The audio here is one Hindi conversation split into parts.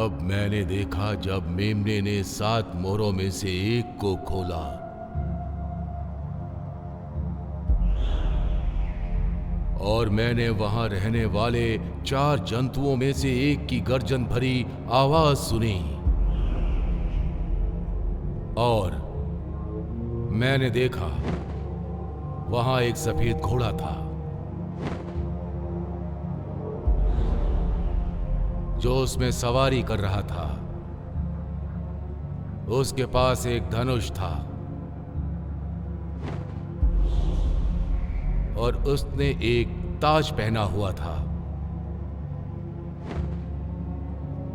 तब मैंने देखा जब मेमने ने 7 मोहरों में से एक को खोला और मैंने वहां रहने वाले 4 जंतुओं में से एक की गर्जन भरी आवाज सुनी और मैंने देखा वहां एक सफेद घोड़ा था जो उसमें सवारी कर रहा था। उसके पास एक धनुष था और उसने एक ताज पहना हुआ था।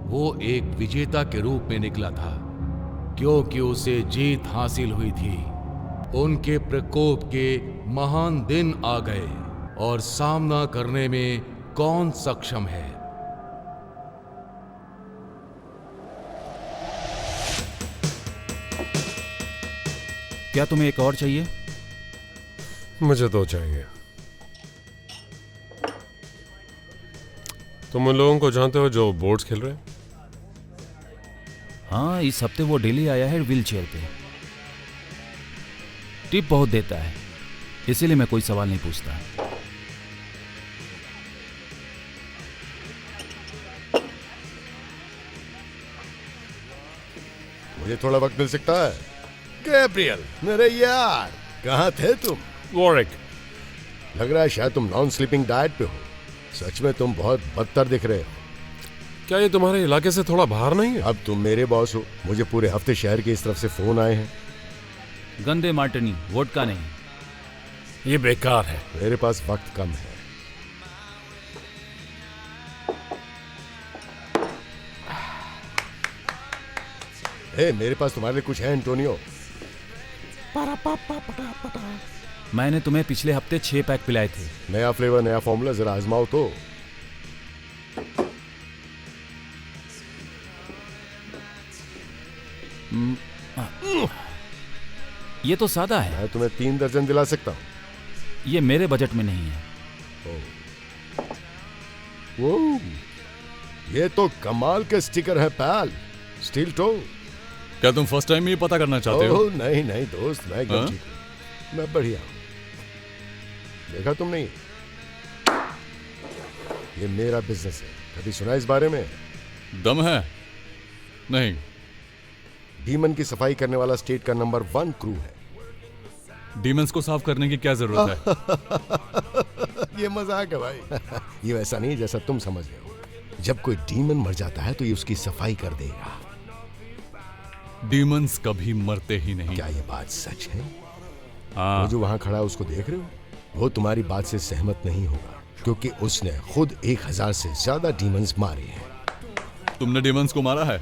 वो एक विजेता के रूप में निकला था क्योंकि उसे जीत हासिल हुई थी। उनके प्रकोप के महान दिन आ गए और सामना करने में कौन सक्षम है? क्या तुम्हें एक और चाहिए? मुझे 2 चाहिए। तुम उन लोगों को जानते हो जो बोर्ड्स खेल रहे हैं? हाँ, इस हफ्ते वो डेली आया है व्हील चेयर पे। टिप बहुत देता है, इसीलिए मैं कोई सवाल नहीं पूछता। मुझे थोड़ा वक्त मिल सकता है? गैब्रियल, मेरे यार, कहाँ थे तुम? वॉरिक, लग रहा है शायद तुम नॉन स्लीपिंग डाइट पे हो। सच में तुम बहुत बदतर दिख रहे हो। क्या ये तुम्हारे इलाके से थोड़ा बाहर नहीं है? अब तुम मेरे बॉस हो। मुझे पूरे हफ्ते शहर की इस तरफ से फोन आए हैं। गंदे मार्टिनी, वोडका नहीं। ये बेकार है। मेरे पास वक्त कम है। मेरे पास तुम्हारे लिए कुछ है एंटोनियो। मैंने तुम्हें पिछले हफ्ते 6 पैक पिलाए थे। नया फ्लेवर, नया फॉर्मूला, जरा आजमाओ तो। ये तो सादा है। मैं तुम्हें 3 दर्जन दिला सकता हूँ। ये मेरे बजट में नहीं है। वो ये तो कमाल के स्टिकर है पैल। Steel toe. क्या तुम फर्स्ट टाइम ये पता करना चाहते हो? नहीं नहीं दोस्त, मैं एकदम ठीक हूँ। मैं बढ़िया हूँ। देखा तुम नहीं? ये मेरा बिजनेस है। कभी सुना इस बारे में? दम है? नहीं। डीमन की सफाई करने वाला स्टेट का नंबर 1 क्रू है। डीमंस को साफ करने की क्या जरूरत है? ये मजाक है भाई। ये वैसा नहीं जैसा तुम समझ रहे हो। जब कोई डीमन मर जाता है तो ये उसकी सफाई कर देगा। डीमंस कभी मरते ही नहीं। क्या ये बात सच है? हाँ। वो जो वहां खड़ा है उसको देख रहे हो? वो तुम्हारी बात से सहमत नहीं होगा क्योंकि उसने खुद 1000 से ज्यादा डीमंस मारे हैं। तुमने डीमंस को मारा है?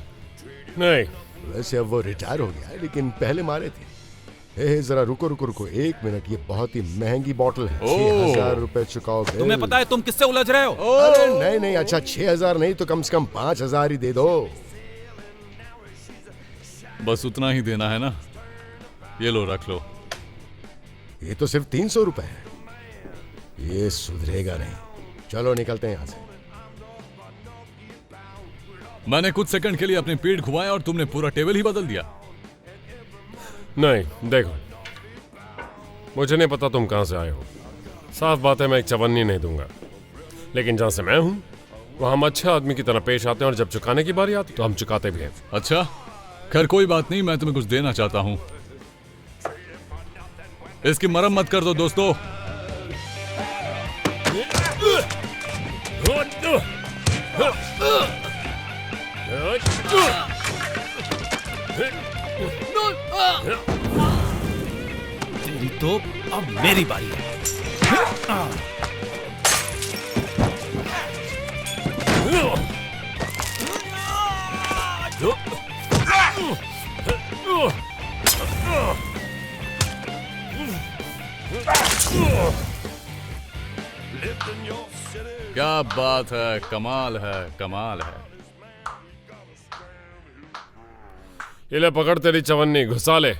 नहीं। वैसे अब वो रिटायर हो गया है, लेकिन पहले मारे थे। जरा रुको रुको रुको 1 मिनट। ये बहुत ही महंगी बोतल है। 6000 रुपए चुकाओ। तुम्हें पता है तुम किससे उलझ रहे हो? अरे नहीं नहीं, अच्छा 6000 नहीं तो कम से कम 5000 ही दे दो। बस उतना ही देना है ना? ये लो, रख लो। ये तो सिर्फ 300 रुपए है। ये सुधरेगा नहीं। चलो निकलते हैं यहाँ से। मैंने कुछ सेकंड के लिए अपनी पीठ घुमाया और तुमने पूरा टेबल ही बदल दिया। नहीं, देखो, मुझे नहीं पता तुम कहां से आए हो। साफ बात है, मैं एक चवन्नी नहीं दूंगा। लेकिन जहां से मैं हूं वहां हम अच्छे आदमी की तरह पेश आते हैं और जब चुकाने की बारी आती तो हम चुकाते भी हैं। अच्छा, खैर कोई बात नहीं, मैं तुम्हें कुछ देना चाहता हूं। इसकी मरम्मत कर दो दोस्तों। तेरी तो अब मेरी बारी है। क्या बात है, कमाल है, कमाल है। ये ले पकड़ तेरी चवन्नी, घुसा ले।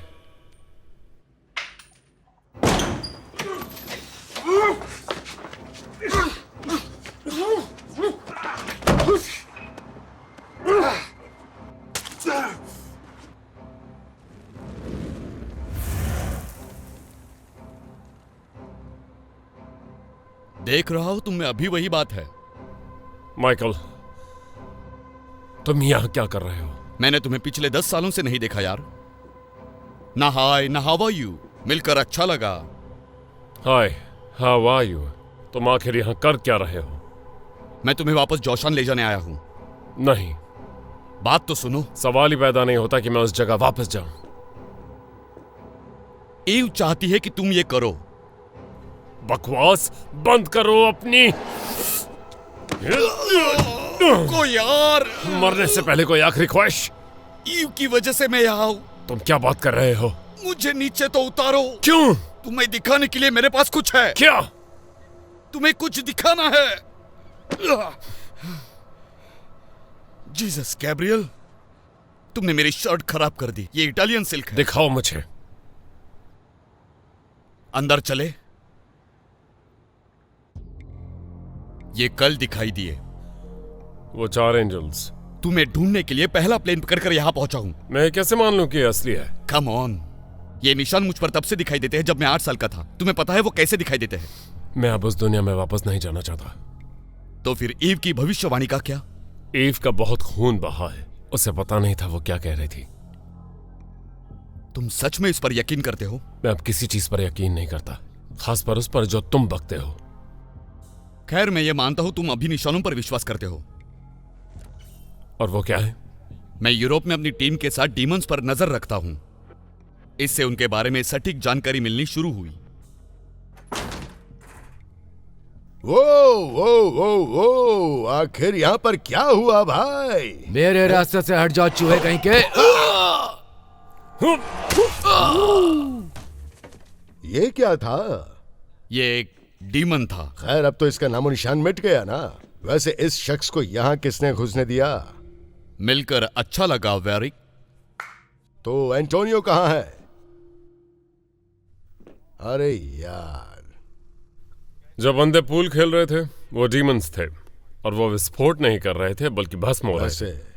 देख रहा हूं तुम में अभी वही बात है। माइकल, तुम यहाँ क्या कर रहे हो? मैंने तुम्हें पिछले 10 सालों से नहीं देखा यार। ना हाय ना हाउ आर यू, मिलकर अच्छा लगा। हाय, हाउ आर यू? तुम आखिर यहाँ कर क्या रहे हो? मैं तुम्हें वापस जोशान ले जाने आया हूं। नहीं, बात तो सुनो। सवाल ही पैदा नहीं होता कि मैं उस जगह वापस जाऊं। ईव चाहती है कि तुम ये करो। बकवास बंद करो अपनी। को यार, मरने से पहले कोई आखिरी ख्वाहिश? ईव की वजह से मैं यहाँ हूं। तुम क्या बात कर रहे हो? मुझे नीचे तो उतारो। क्यों? तुम्हें दिखाने के लिए मेरे पास कुछ है। क्या? तुम्हें कुछ दिखाना है। जीसस गैब्रियल, तुमने मेरी शर्ट खराब कर दी। ये इटालियन सिल्क है। दिखाओ मुझे। अंदर चले। ये कल दिखाई दिए। वो 4 एंजल्स। तुम्हें ढूंढने के लिए पहला प्लेन पकड़कर यहां पहुंचा हूं। मैं कैसे मान लूं कि ये असली है? कम ऑन, ये निशान मुझ पर तब से दिखाई देते हैं जब मैं 8 साल का था। तुम्हें पता है वो कैसे दिखाई देते हैं? मैं अब उस दुनिया में वापस नहीं जाना चाहता। तो फिर ईव की भविष्यवाणी का क्या? ईव का बहुत खून बहा है। उसे पता नहीं था वो क्या कह रही थी। तुम सच में इस पर यकीन करते हो? मैं अब किसी चीज पर यकीन नहीं करता, खास पर उस पर जो तुम बकते हो। खैर, मैं ये मानता हूं तुम अभी निशानों पर विश्वास करते हो। और वो क्या है? मैं यूरोप में अपनी टीम के साथ डीमंस पर नजर रखता हूं। इससे उनके बारे में सटीक जानकारी मिलनी शुरू हुई। वो आखिर यहाँ पर क्या हुआ भाई? मेरे रास्ते से हट जाओ चूहे कहीं के। ये क्या था? ये एक डीमन था। खैर, अब तो इसका नामो निशान मिट गया ना। वैसे इस शख्स को यहाँ किसने घुसने दिया? मिलकर अच्छा लगा वेरिक। तो एंटोनियो कहाँ है? अरे यार, जब बंदे पूल खेल रहे थे वो डीमंस थे, और वो विस्फोट नहीं कर रहे थे बल्कि भस्म हो रहे थे। वैसे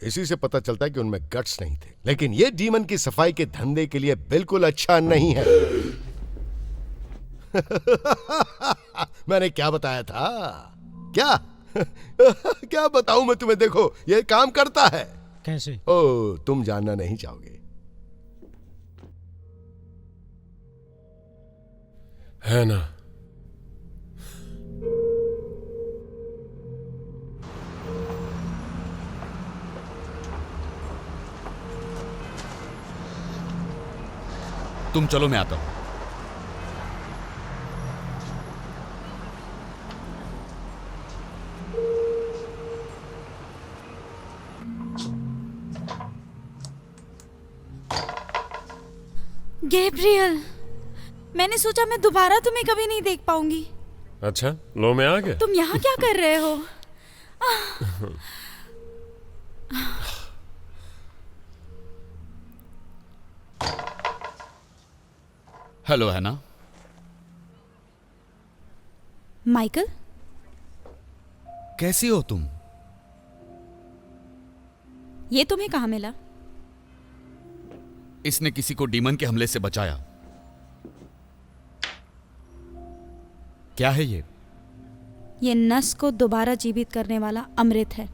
इसी से पता चलता है कि उनमें गट्स नहीं थे। लेकिन ये डीमन की सफाई के धंधे के लिए बिल्कुल अच्छा नहीं है। मैंने क्या बताया था? क्या क्या बताऊं मैं तुम्हें? देखो, ये काम करता है। कैसे? ओ, तुम जानना नहीं चाहोगे। है ना? तुम चलो, मैं आता हूं। गैब्रियल, मैंने सोचा मैं दोबारा तुम्हें कभी नहीं देख पाऊंगी। अच्छा, लो मैं आ गया। तुम यहाँ क्या कर रहे हो? हेलो हैना। माइकल, कैसी हो तुम? ये तुम्हें कहाँ मिला? इसने किसी को डीमन के हमले से बचाया। क्या है ये? ये नस को दोबारा जीवित करने वाला अमृत है।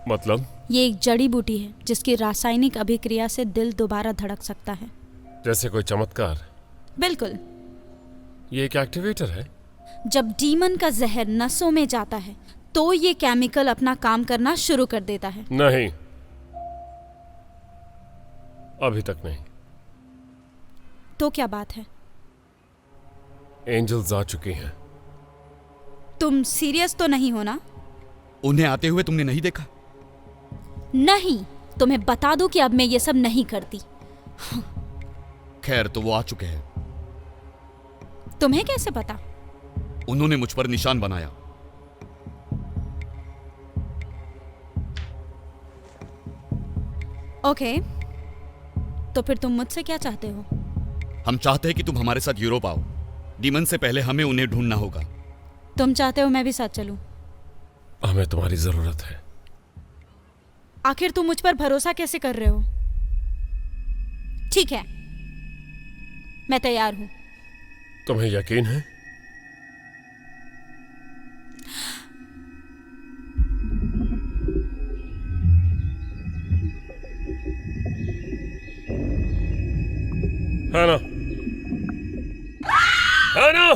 मतलब? ये एक जड़ी बूटी है जिसकी रासायनिक अभिक्रिया से दिल दोबारा धड़क सकता है। जैसे कोई चमत्कार? बिल्कुल। ये एक एक्टिवेटर है? जब डीमन का जहर नसों में जाता है तो ये केमिकल अपना काम करना शुरू कर देता है। नहीं, अभी तक नहीं। तो क्या बात है? एंजल्स आ चुकी हैं। तुम सीरियस तो नहीं हो ना? उन्हें आते हुए तुमने नहीं देखा? नहीं, तुम्हें बता दूं कि अब मैं ये सब नहीं करती। खैर, तो वो आ चुके हैं। तुम्हें कैसे पता? उन्होंने मुझ पर निशान बनाया। ओके, तो फिर तुम मुझसे क्या चाहते हो? हम चाहते हैं कि तुम हमारे साथ यूरोप आओ। डीमन से पहले हमें उन्हें ढूंढना होगा। तुम चाहते हो मैं भी साथ चलूं? हमें तुम्हारी जरूरत है। आखिर तुम मुझ पर भरोसा कैसे कर रहे हो? ठीक है, मैं तैयार हूं। तुम्हें यकीन है? है ना? है ना?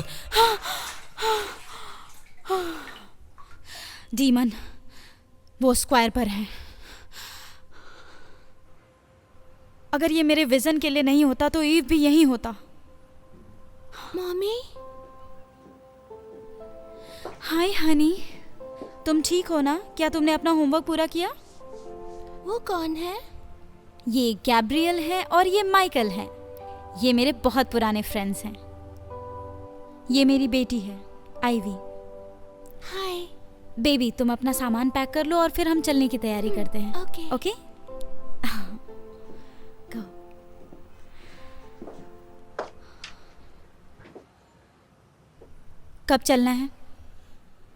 डीमन वो स्क्वायर पर है। अगर ये मेरे विजन के लिए नहीं होता तो ईव भी यहीं होता। मम्मी, हाय हनी, तुम ठीक हो ना? क्या तुमने अपना होमवर्क पूरा किया? वो कौन है? ये गैब्रियल है और ये माइकल है। ये मेरे बहुत पुराने फ्रेंड्स हैं। ये मेरी बेटी है आइवी। हाय। बेबी तुम अपना सामान पैक कर लो और फिर हम चलने की तैयारी करते हैं। ओके। Okay Go. कब चलना है?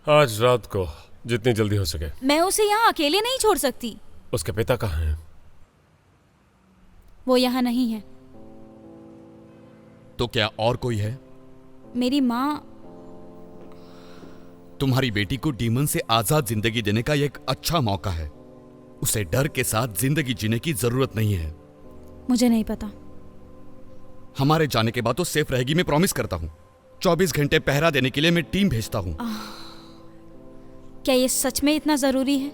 आज रात को, जितनी जल्दी हो सके। मैं उसे यहाँ अकेले नहीं छोड़ सकती। उसके पिता कहाँ हैं? वो यहाँ नहीं है। तो क्या और कोई है? मेरी माँ। तुम्हारी बेटी को डीमन से आजाद जिंदगी देने का यह एक अच्छा मौका है। उसे डर के साथ जिंदगी जीने की जरूरत नहीं है। मुझे नहीं पता। हमारे जाने के बाद तो सेफ रहेगी, मैं प्रॉमिस करता हूँ। 24 घंटे पहरा देने के लिए मैं टीम भेजता हूँ। क्या ये सच में इतना जरूरी है?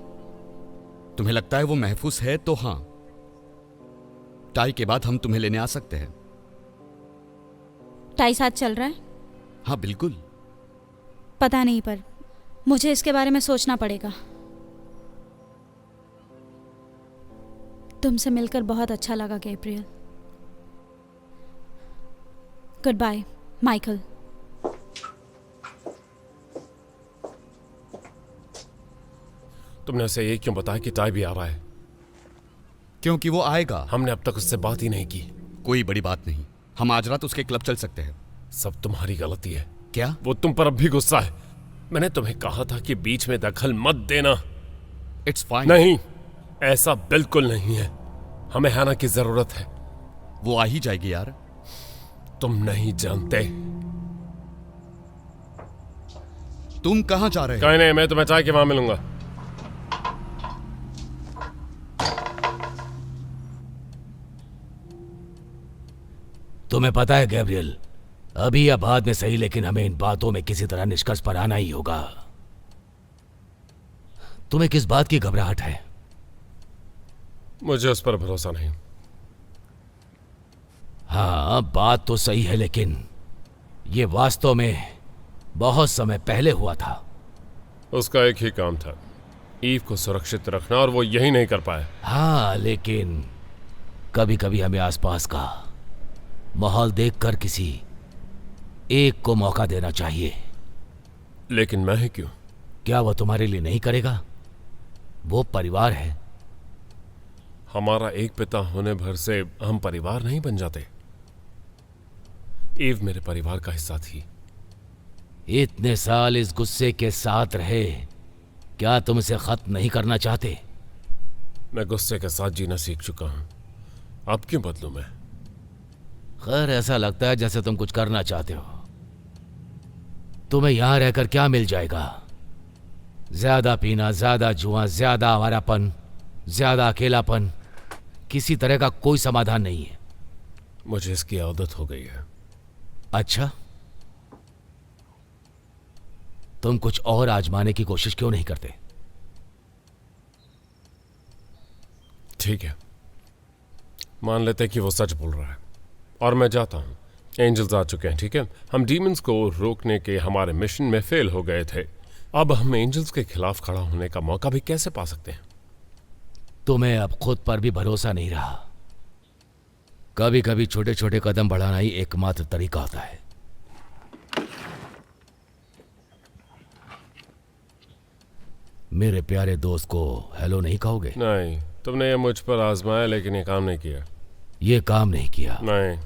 तुम्हें लगता है वो महफूज है तो हाँ, टाई के बाद हम तुम्हें लेने आ सकते हैं। टाई साथ चल रहा है? हाँ बिल्कुल। पता नहीं, पर मुझे इसके बारे में सोचना पड़ेगा। तुमसे मिलकर बहुत अच्छा लगा गैब्रियल। Good by Michael. तुमने उसे ये क्यों बताया कि टाई भी आ रहा है? क्योंकि वो आएगा। हमने अब तक उससे बात ही नहीं की। कोई बड़ी बात नहीं, हम आज रात उसके क्लब चल सकते हैं। सब तुम्हारी गलती है। क्या? वो तुम पर अब भी गुस्सा है। मैंने तुम्हें कहा था कि बीच में दखल मत देना। It's fine. नहीं, ऐसा बिल्कुल नहीं है। हमें हैना की जरूरत है। वो आ ही जाएगी यार। तुम नहीं जानते। तुम कहां जा रहे हो? कहीं नहीं, मैं तुम्हें चाय के वहां मिलूंगा। तुम्हें पता है गैब्रियल, अभी या बाद में सही, लेकिन हमें इन बातों में किसी तरह निष्कर्ष पर आना ही होगा। तुम्हें किस बात की घबराहट है? मुझे उस पर भरोसा नहीं। हाँ, बात तो सही है, लेकिन ये वास्तव में बहुत समय पहले हुआ था। उसका एक ही काम था, ईव को सुरक्षित रखना, और वो यही नहीं कर पाया। हाँ, लेकिन कभी कभी हमें आसपास का माहौल देखकर किसी एक को मौका देना चाहिए। लेकिन मैं ही क्यों? क्या वो तुम्हारे लिए नहीं करेगा? वो परिवार है। हमारा एक पिता होने भर से हम परिवार नहीं बन जाते। ईव मेरे परिवार का हिस्सा थी। इतने साल इस गुस्से के साथ रहे, क्या तुम इसे खत्म नहीं करना चाहते? मैं गुस्से के साथ जीना सीख चुका हूं, अब क्यों बदलूं मैं? खैर, ऐसा लगता है जैसे तुम कुछ करना चाहते हो। तुम्हें यहां रहकर क्या मिल जाएगा? ज्यादा पीना, ज्यादा जुआ, ज्यादा आवारापन, ज्यादा अकेलापन। किसी तरह का कोई समाधान नहीं है। मुझे इसकी आदत हो गई है। अच्छा, तुम कुछ और आजमाने की कोशिश क्यों नहीं करते? ठीक है, मान लेते हैं कि वो सच बोल रहा है और मैं जाता हूं। एंजल्स आ चुके हैं, ठीक है? हम डीमंस को रोकने के हमारे मिशन में फेल हो गए थे। अब हम एंजल्स के खिलाफ खड़ा होने का मौका भी कैसे पा सकते हैं? तुम्हें अब खुद पर भी भरोसा नहीं रहा। कभी कभी छोटे छोटे कदम बढ़ाना ही एकमात्र तरीका होता है। मेरे प्यारे दोस्त को हेलो नहीं कहोगे? नहीं, तुमने ये मुझ पर आजमाया लेकिन ये काम नहीं किया। ये काम नहीं किया? नहीं।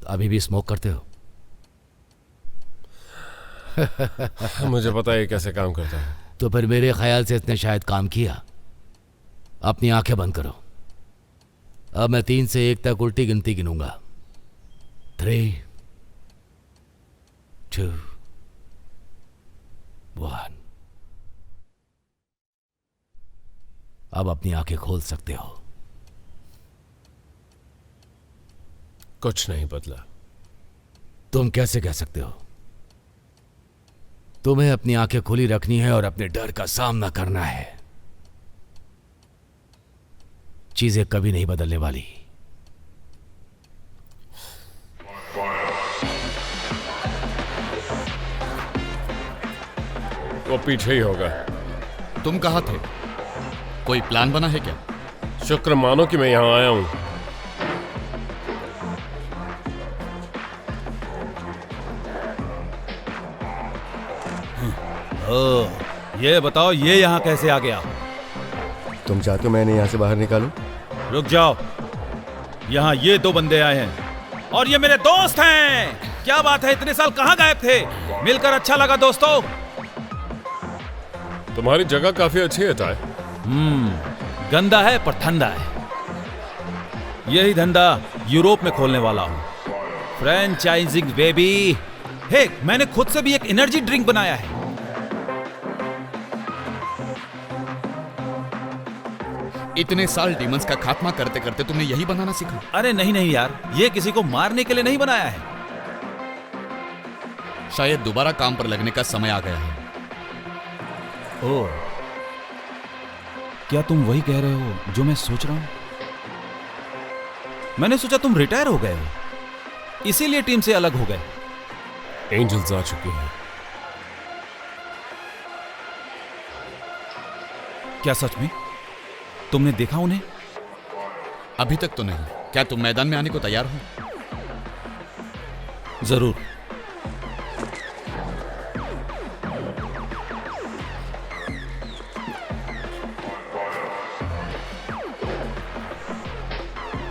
अभी भी स्मोक करते हो? मुझे पता है ये कैसे काम करता है। तो फिर मेरे ख्याल से इसने शायद काम किया। अपनी आंखें बंद करो। अब मैं 3 से 1 तक उल्टी गिनती गिनूंगा। 3, 2, 1। अब अपनी आंखें खोल सकते हो। कुछ नहीं बदला। तुम कैसे कह सकते हो? तुम्हें अपनी आंखें खुली रखनी है और अपने डर का सामना करना है। चीजें कभी नहीं बदलने वाली। वो पीछे ही होगा। तुम कहाँ थे? कोई प्लान बना है क्या? शुक्र मानो कि मैं यहां आया हूं। ये बताओ, ये यहाँ कैसे आ गया? तुम चाहते हो मैंने यहाँ से बाहर निकालूं? रुक जाओ, यहाँ ये दो बंदे आए हैं और ये मेरे दोस्त हैं। क्या बात है, इतने साल कहाँ गायब थे? मिलकर अच्छा लगा दोस्तों। तुम्हारी जगह काफी अच्छी है टाय। गंदा है पर ठंडा है। यही धंधा यूरोप में खोलने वाला हूँ, फ्रेंचाइजिंग बेबी। हे, मैंने खुद से भी एक एनर्जी ड्रिंक बनाया है। इतने साल डीमंस का खात्मा करते करते तुमने यही बनाना सीखा? अरे नहीं नहीं यार, ये किसी को मारने के लिए नहीं बनाया है। शायद दोबारा काम पर लगने का समय आ गया है। ओह, क्या तुम वही कह रहे हो जो मैं सोच रहा हूं? मैंने सोचा तुम रिटायर हो गए हो, इसीलिए टीम से अलग हो गए। एंजल्स आ चुकी हैं। क्या सच में? तुमने देखा उन्हें? अभी तक तो नहीं। क्या तुम मैदान में आने को तैयार हो? जरूर।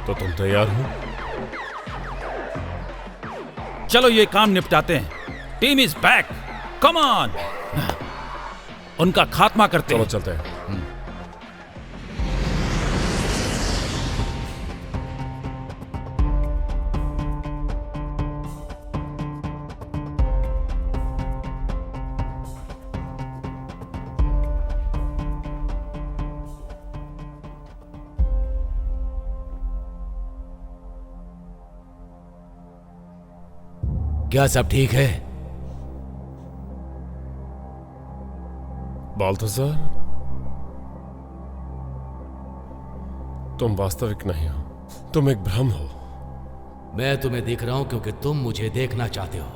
तो तुम तैयार हो? चलो ये काम निपटाते हैं। Team is back, come on. उनका खात्मा करते चलो हैं। चलते हैं। क्या सब ठीक है? बाल्थासार, तुम वास्तविक नहीं हो, तुम एक भ्रम हो। मैं तुम्हें देख रहा हूं क्योंकि तुम मुझे देखना चाहते हो।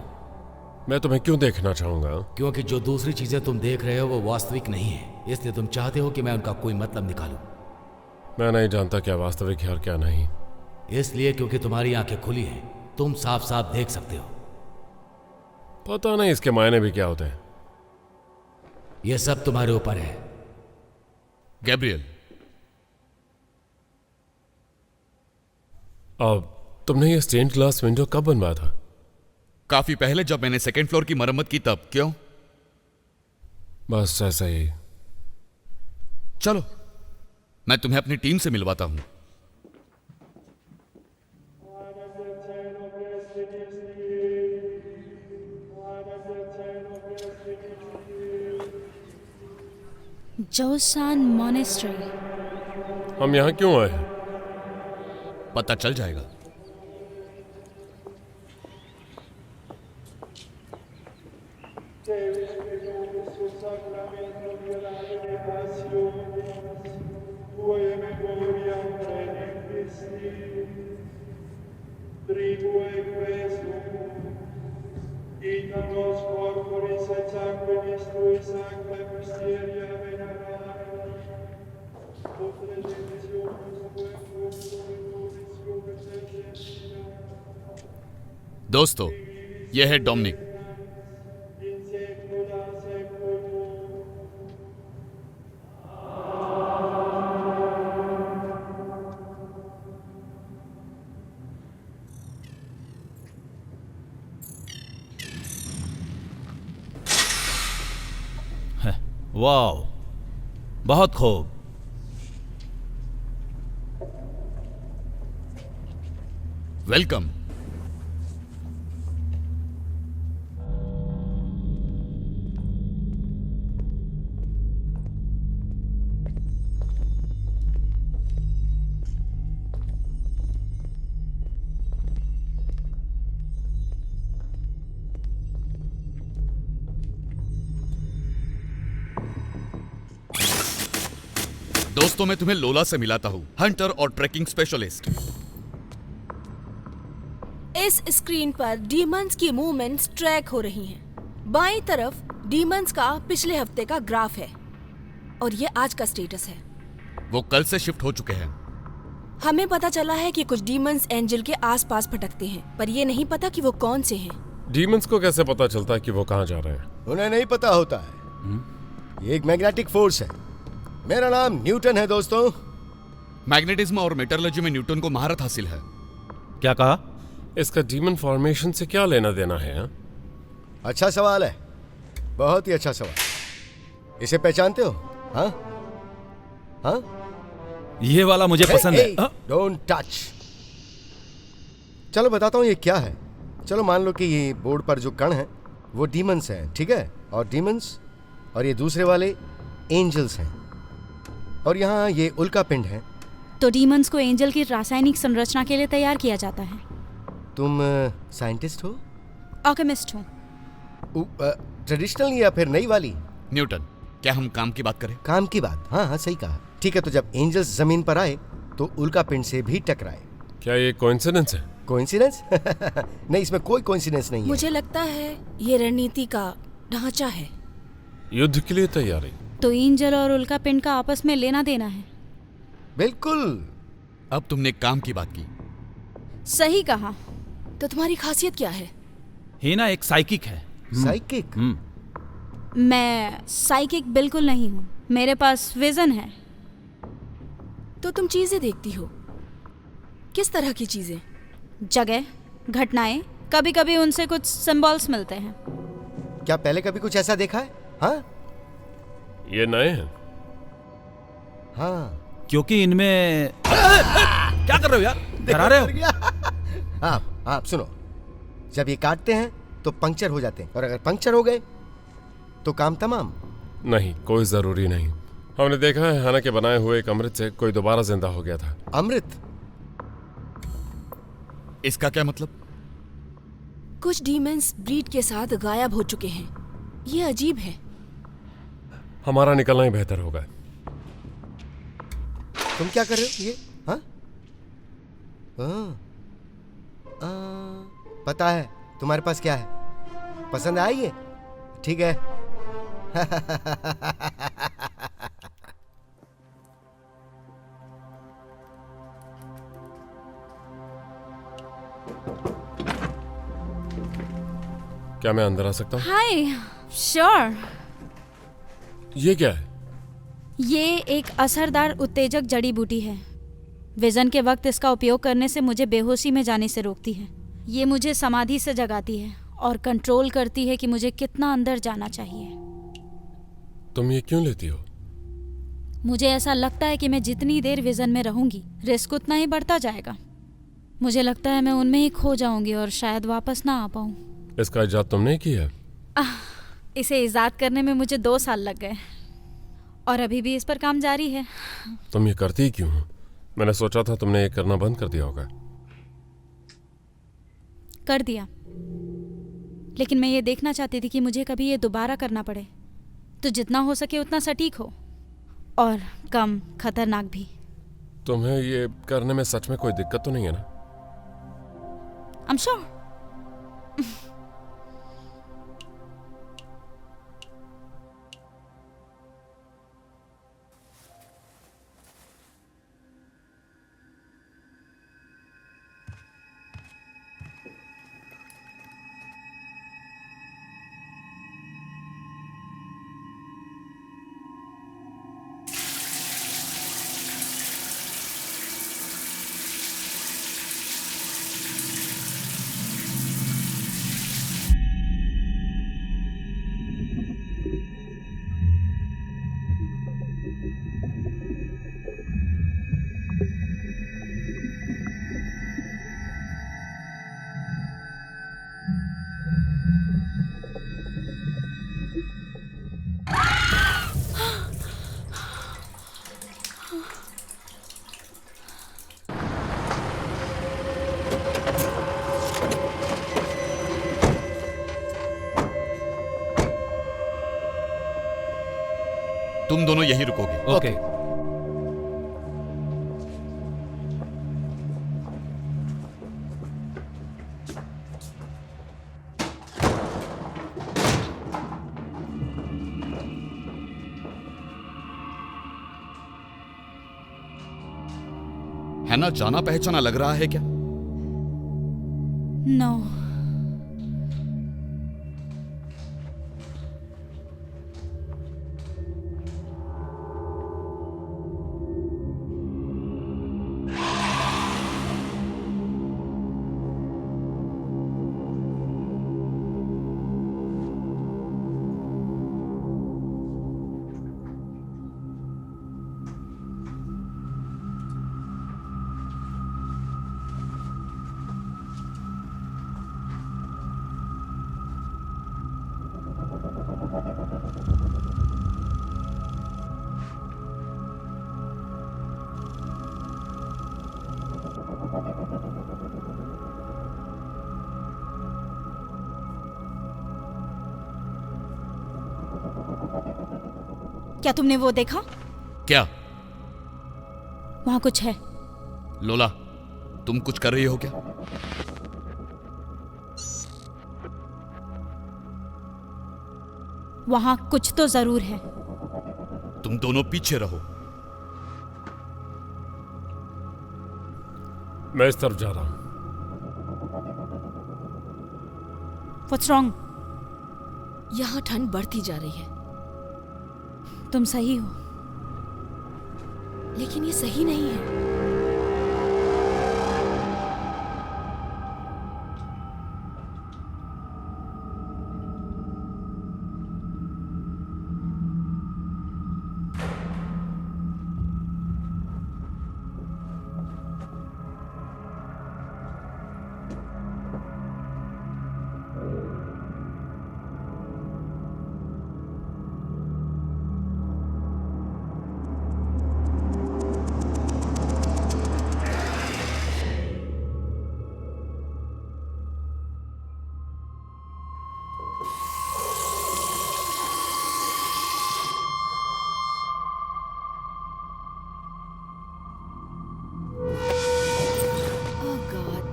मैं तुम्हें क्यों देखना चाहूंगा? क्योंकि जो दूसरी चीजें तुम देख रहे हो वो वास्तविक नहीं है, इसलिए तुम चाहते हो कि मैं उनका कोई मतलब निकालूं। मैं नहीं जानता क्या वास्तविक है और क्या नहीं। इसलिए क्योंकि तुम्हारी आंखें खुली हैं, तुम साफ साफ देख सकते हो। पता नहीं इसके मायने भी क्या होते हैं। यह सब तुम्हारे ऊपर है। गैब्रियल, अब तुमने ये स्टेन्ड ग्लास विंडो कब बनवाया था? काफी पहले जब मैंने सेकेंड फ्लोर की मरम्मत की तब। क्यों? बस ऐसा ही। चलो मैं तुम्हें अपनी टीम से मिलवाता हूं। जोसान मॉनेस्ट्री। हम यहाँ क्यों आए हैं? पता चल जाएगा। दोस्तों, यह है डोमिनिक। वाह, बहुत खूब। वेलकम। दोस्तों, मैं तुम्हें लोला से मिलाता हूँ, हंटर और ट्रैकिंग स्पेशलिस्ट। इस स्क्रीन पर डीमंस की मूवमेंट्स ट्रैक हो रही हैं। बाईं तरफ डीमंस का पिछले हफ्ते का ग्राफ है और ये आज का स्टेटस है। वो कल से शिफ्ट हो चुके हैं। हमें पता चला है कि कुछ डीमंस एंजल के आसपास भटकते हैं, पर ये नहीं पता कि वो कौन से हैं। डीमंस को कैसे पता चलता है कि वो कहाँ जा रहे हैं? उन्हें नहीं पता होता है। ये एक मैग्नेटिक फोर्स है। मेरा नाम न्यूटन है दोस्तों। मैग्नेटिज्म और मेटलर्जी में न्यूटन को महारत हासिल है। क्या कहा? इसका डीमन फॉर्मेशन से क्या लेना देना है? हाँ? अच्छा सवाल है, बहुत ही अच्छा सवाल। इसे पहचानते हो? हाँ हाँ, ये वाला मुझे पसंद है। Don't touch. चलो बताता हूँ ये क्या है। चलो मान लो कि ये बोर्ड पर जो कण हैं वो डीमंस हैं, ठीक है? और डीमंस और ये दूसरे वाले एंजल्स हैं, और यहाँ ये उल्का पिंड है। तो डीमंस को एंजल की रासायनिक संरचना के लिए तैयार किया जाता है। तुम साइंटिस्ट हो? ऑल्केमिस्ट हूँ। ट्रेडिशनल या फिर नई वाली? न्यूटन, क्या हम काम की बात करें? काम की बात? हाँ हाँ, सही कहा। ठीक है, तो जब एंजल्स जमीन पर आए तो उल्का पिंड से भी टकराए। क्या ये कोइंसिडेंस है? कोइंसिडेंस? नहीं, इसमें कोई कोइंसिडेंस नहीं है। मुझे लगता है ये रणनीति का ढांचा है। युद्ध के लिए तैयारी? तो एंजल और उल्का पिंड का आपस में लेना देना है। बिल्कुल। अब तुमने काम की बात की। सही कहा। तो तुम्हारी खासियत क्या है? हीना एक साइकिक है। साइकिक? मैं साइकिक बिल्कुल नहीं हूँ। मेरे पास विजन है। तो तुम चीजें देखती हो। किस तरह की चीजें? जगह, घटनाएं, कभी कभी उनसे कुछ सिंबल्स मिलते हैं। क्या पहले कभी कुछ ऐसा देखा है? हाँ ये नए हैं? हाँ। क्योंकि इनमें क्या कर रहे हो यार? डरा रहे हो? आप सुनो, जब ये काटते हैं तो पंक्चर हो जाते हैं, और अगर पंक्चर हो गए तो काम तमाम। नहीं, कोई जरूरी नहीं। हमने देखा है हाना के बनाए हुए एक अमृत से कोई दोबारा जिंदा हो गया था। अमृत? इसका क्या मतलब? कुछ डीमंस ब्रीड के साथ गायब हो चुके हैं। ये अजीब है। हमारा निकलना ही बेहतर होगा। तुम क्या कर रहे हो ये? हाँ पता है तुम्हारे पास क्या है। पसंद आई ये? ठीक है। क्या मैं अंदर आ सकता हूँ? हाय, श्योर। ये क्या है? ये एक असरदार उत्तेजक जड़ी बूटी है। विजन के वक्त इसका उपयोग करने से मुझे बेहोशी में जाने से रोकती है। ये मुझे समाधि से जगाती है और कंट्रोल करती है कि मुझे कितना अंदर जाना चाहिए। तुम ये क्यों लेती हो? मुझे ऐसा लगता है कि मैं जितनी देर विजन में रहूंगी, रिस्क उतना ही बढ़ता जाएगा। मुझे लगता है मैं उनमें ही खो जाऊंगी और शायद वापस ना आ पाऊं। इसका इजाद तुमने की है? इसे इजाद करने में मुझे 2 साल लग गए और अभी भी इस पर काम जारी है। तुम ये करती क्यों हो? मैंने सोचा था तुमने ये करना बंद कर दिया होगा। कर दिया, लेकिन मैं ये देखना चाहती थी कि मुझे कभी ये दोबारा करना पड़े तो जितना हो सके उतना सटीक हो और कम खतरनाक भी। तुम्हें ये करने में सच में कोई दिक्कत तो नहीं है ना? I'm sure. तुम दोनों यहीं रुकोगे। ओके। है ना? जाना पहचाना लग रहा है क्या? नो। क्या तुमने वो देखा? क्या? वहां कुछ है। लोला, तुम कुछ कर रही हो क्या? वहां कुछ तो जरूर है। तुम दोनों पीछे रहो। मैं इस तरफ जा रहा हूं। What's wrong? यहाँ ठंड बढ़ती जा रही है, तुम सही हो। लेकिन ये सही नहीं है।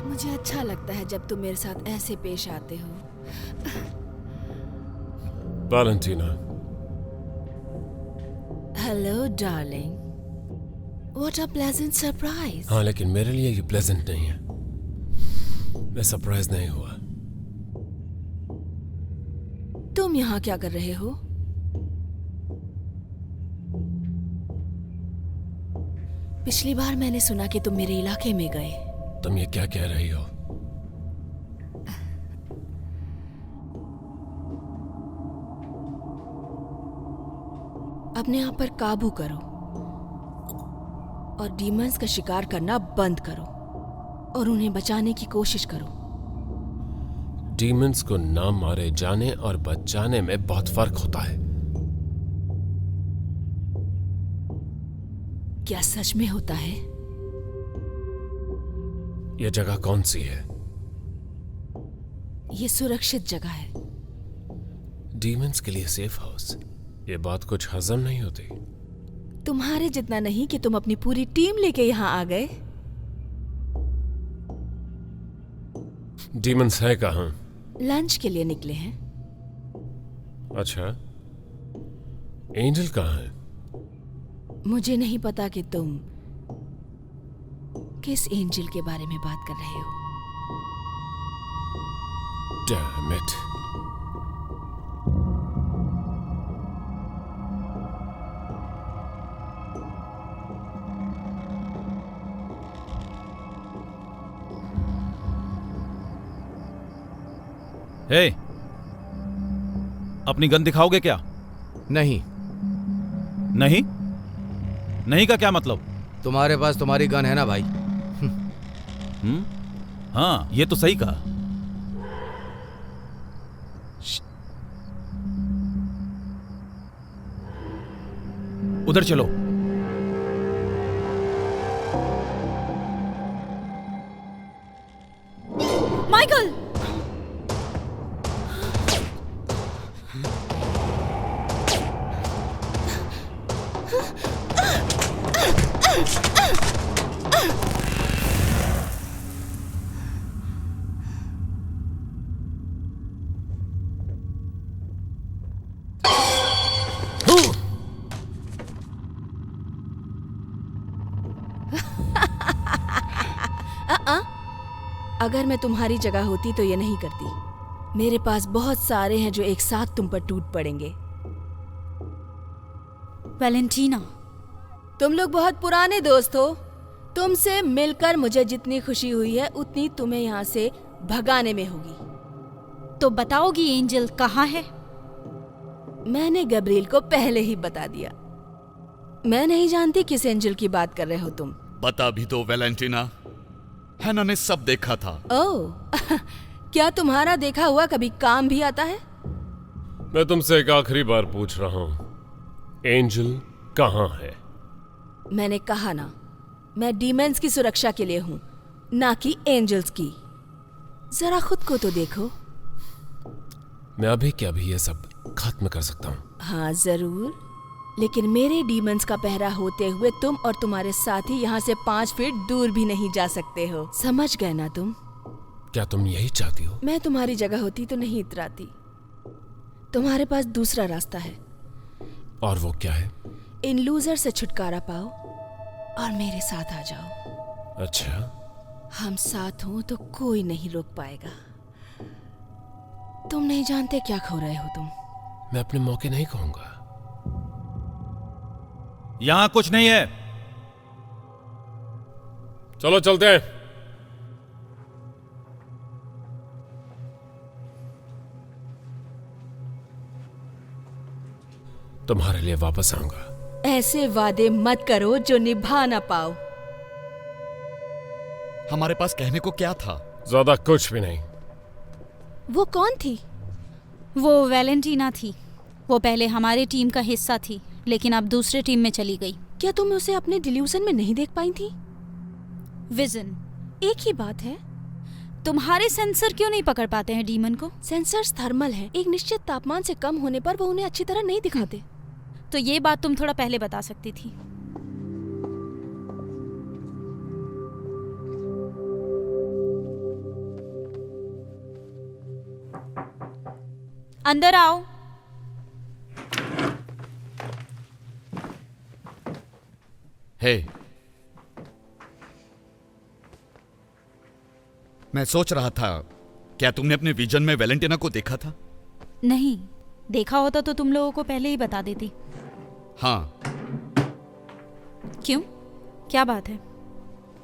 मुझे अच्छा लगता है जब तुम मेरे साथ ऐसे पेश आते हो। Valentina. Hello darling, what a pleasant surprise. हाँ, लेकिन मेरे लिए ये प्लेजेंट नहीं है। मैं सरप्राइज नहीं हुआ। तुम यहाँ क्या कर रहे हो? पिछली बार मैंने सुना कि तुम मेरे इलाके में गए। तुम ये क्या कह रही हो? अपने आप पर काबू करो और डीमंस का शिकार करना बंद करो और उन्हें बचाने की कोशिश करो। डीमंस को ना मारे जाने और बचाने में बहुत फर्क होता है। क्या सच में होता है? यह जगह कौन सी है? ये सुरक्षित जगह है। डीमंस के लिए सेफ हाउस। ये बात कुछ हजम नहीं होती। तुम्हारे जितना नहीं कि तुम अपनी पूरी टीम लेके यहाँ आ गए। डीमंस है कहाँ? लंच के लिए निकले हैं। अच्छा, एंजल कहाँ है? मुझे नहीं पता कि तुम किस एंजल के बारे में बात कर रहे हो। Damn it. हे, अपनी गन दिखाओगे क्या? नहीं। नहीं? नहीं का क्या मतलब? तुम्हारे पास तुम्हारी गन है ना भाई? हाँ, ये तो सही कहा। उधर चलो। माइकल! अगर मैं तुम्हारी जगह होती तो ये नहीं करती। मेरे पास बहुत सारे हैं जो एक साथ तुम पर टूट पड़ेंगे। वैलेंटीना, तुम लोग बहुत पुराने दोस्त हो। तुमसे मिलकर मुझे जितनी खुशी हुई है उतनी तुम्हें यहाँ से भगाने में होगी। तो बताओगी एंजल कहाँ है? मैंने गब्रिएल को पहले ही बता दिया। मैं नहीं जानती किस एंजल की बात कर रहे हो तुम। बता भी दो वैलेंटीना, हैना ने सब देखा था। ओह क्या तुम्हारा देखा हुआ कभी काम भी आता है? मैं तुमसे एक आखिरी बार पूछ रहा हूं, एंजल कहाँ है? मैंने कहा ना, मैं डीमंस की सुरक्षा के लिए हूँ, ना कि एंजल्स की। जरा खुद को तो देखो। मैं अभी क्या भी ये सब खत्म कर सकता हूँ। हाँ जरूर, लेकिन मेरे डीमंस का पहरा होते हुए तुम और तुम्हारे साथी यहाँ से 5 फीट दूर भी नहीं जा सकते हो। समझ गए ना तुम? क्या तुम यही चाहती हो? मैं तुम्हारी जगह होती तो नहीं इतराती। तुम्हारे पास दूसरा रास्ता है। और वो क्या है? इन लूजर से छुटकारा पाओ और मेरे साथ आ जाओ। अच्छा, हम साथ हो तो कोई नहीं रोक पाएगा। तुम नहीं जानते क्या खो रहे हो तुम। मैं अपने मौके नहीं कहूंगा। यहां कुछ नहीं है। चलो चलते हैं। तुम्हारे लिए वापस आऊंगा। ऐसे वादे मत करो जो निभा ना पाओ। हमारे पास कहने को क्या था? ज्यादा कुछ भी नहीं। वो कौन थी? वो वैलेंटीना थी। वो पहले हमारी टीम का हिस्सा थी, लेकिन अब दूसरे टीम में चली गई। क्या तुम उसे अपने डिल्यूजन में नहीं देख पाई थी? विजन, एक ही बात है। तुम्हारे सेंसर क्यों नहीं पकड़ पाते हैं डीमन को? सेंसर्स थर्मल हैं। एक निश्चित तापमान से कम होने पर वो उन्हें अच्छी तरह नहीं दिखाते। तो ये बात तुम थोड़ा पहले बता सकती थी। अंदर आओ। हे, मैं सोच रहा था, क्या तुमने अपने विजन में वैलेंटीना को देखा था? नहीं, देखा होता तो तुम लोगों को पहले ही बता देती। हाँ। क्यों? क्या बात है?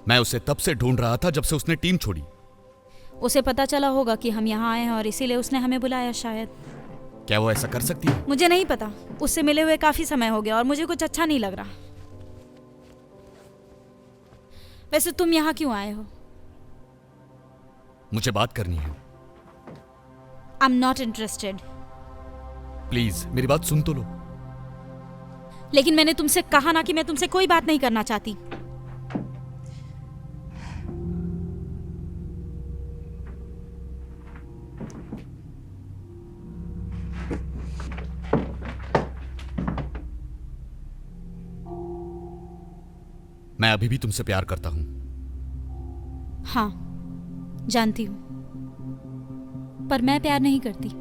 मैं उसे तब से ढूंढ रहा था जब से उसने टीम छोड़ी। उसे पता चला होगा कि हम यहाँ आए हैं और इसीलिए उसने हमें बुलाया शायद। क्या वो ऐसा कर सकती है? मुझे नहीं पता। उससे मिले हुए काफी समय हो गया और मुझे कुछ अच्छा नहीं लग रहा। वैसे तुम यहाँ क्यों आए हो? मुझे बात करनी है। I am not interested. Please मेरी बात सुन तो लो। लेकिन मैंने तुमसे कहा ना कि मैं तुमसे कोई बात नहीं करना चाहती। मैं अभी भी तुमसे प्यार करता हूं। हाँ, जानती हूं, पर मैं प्यार नहीं करती।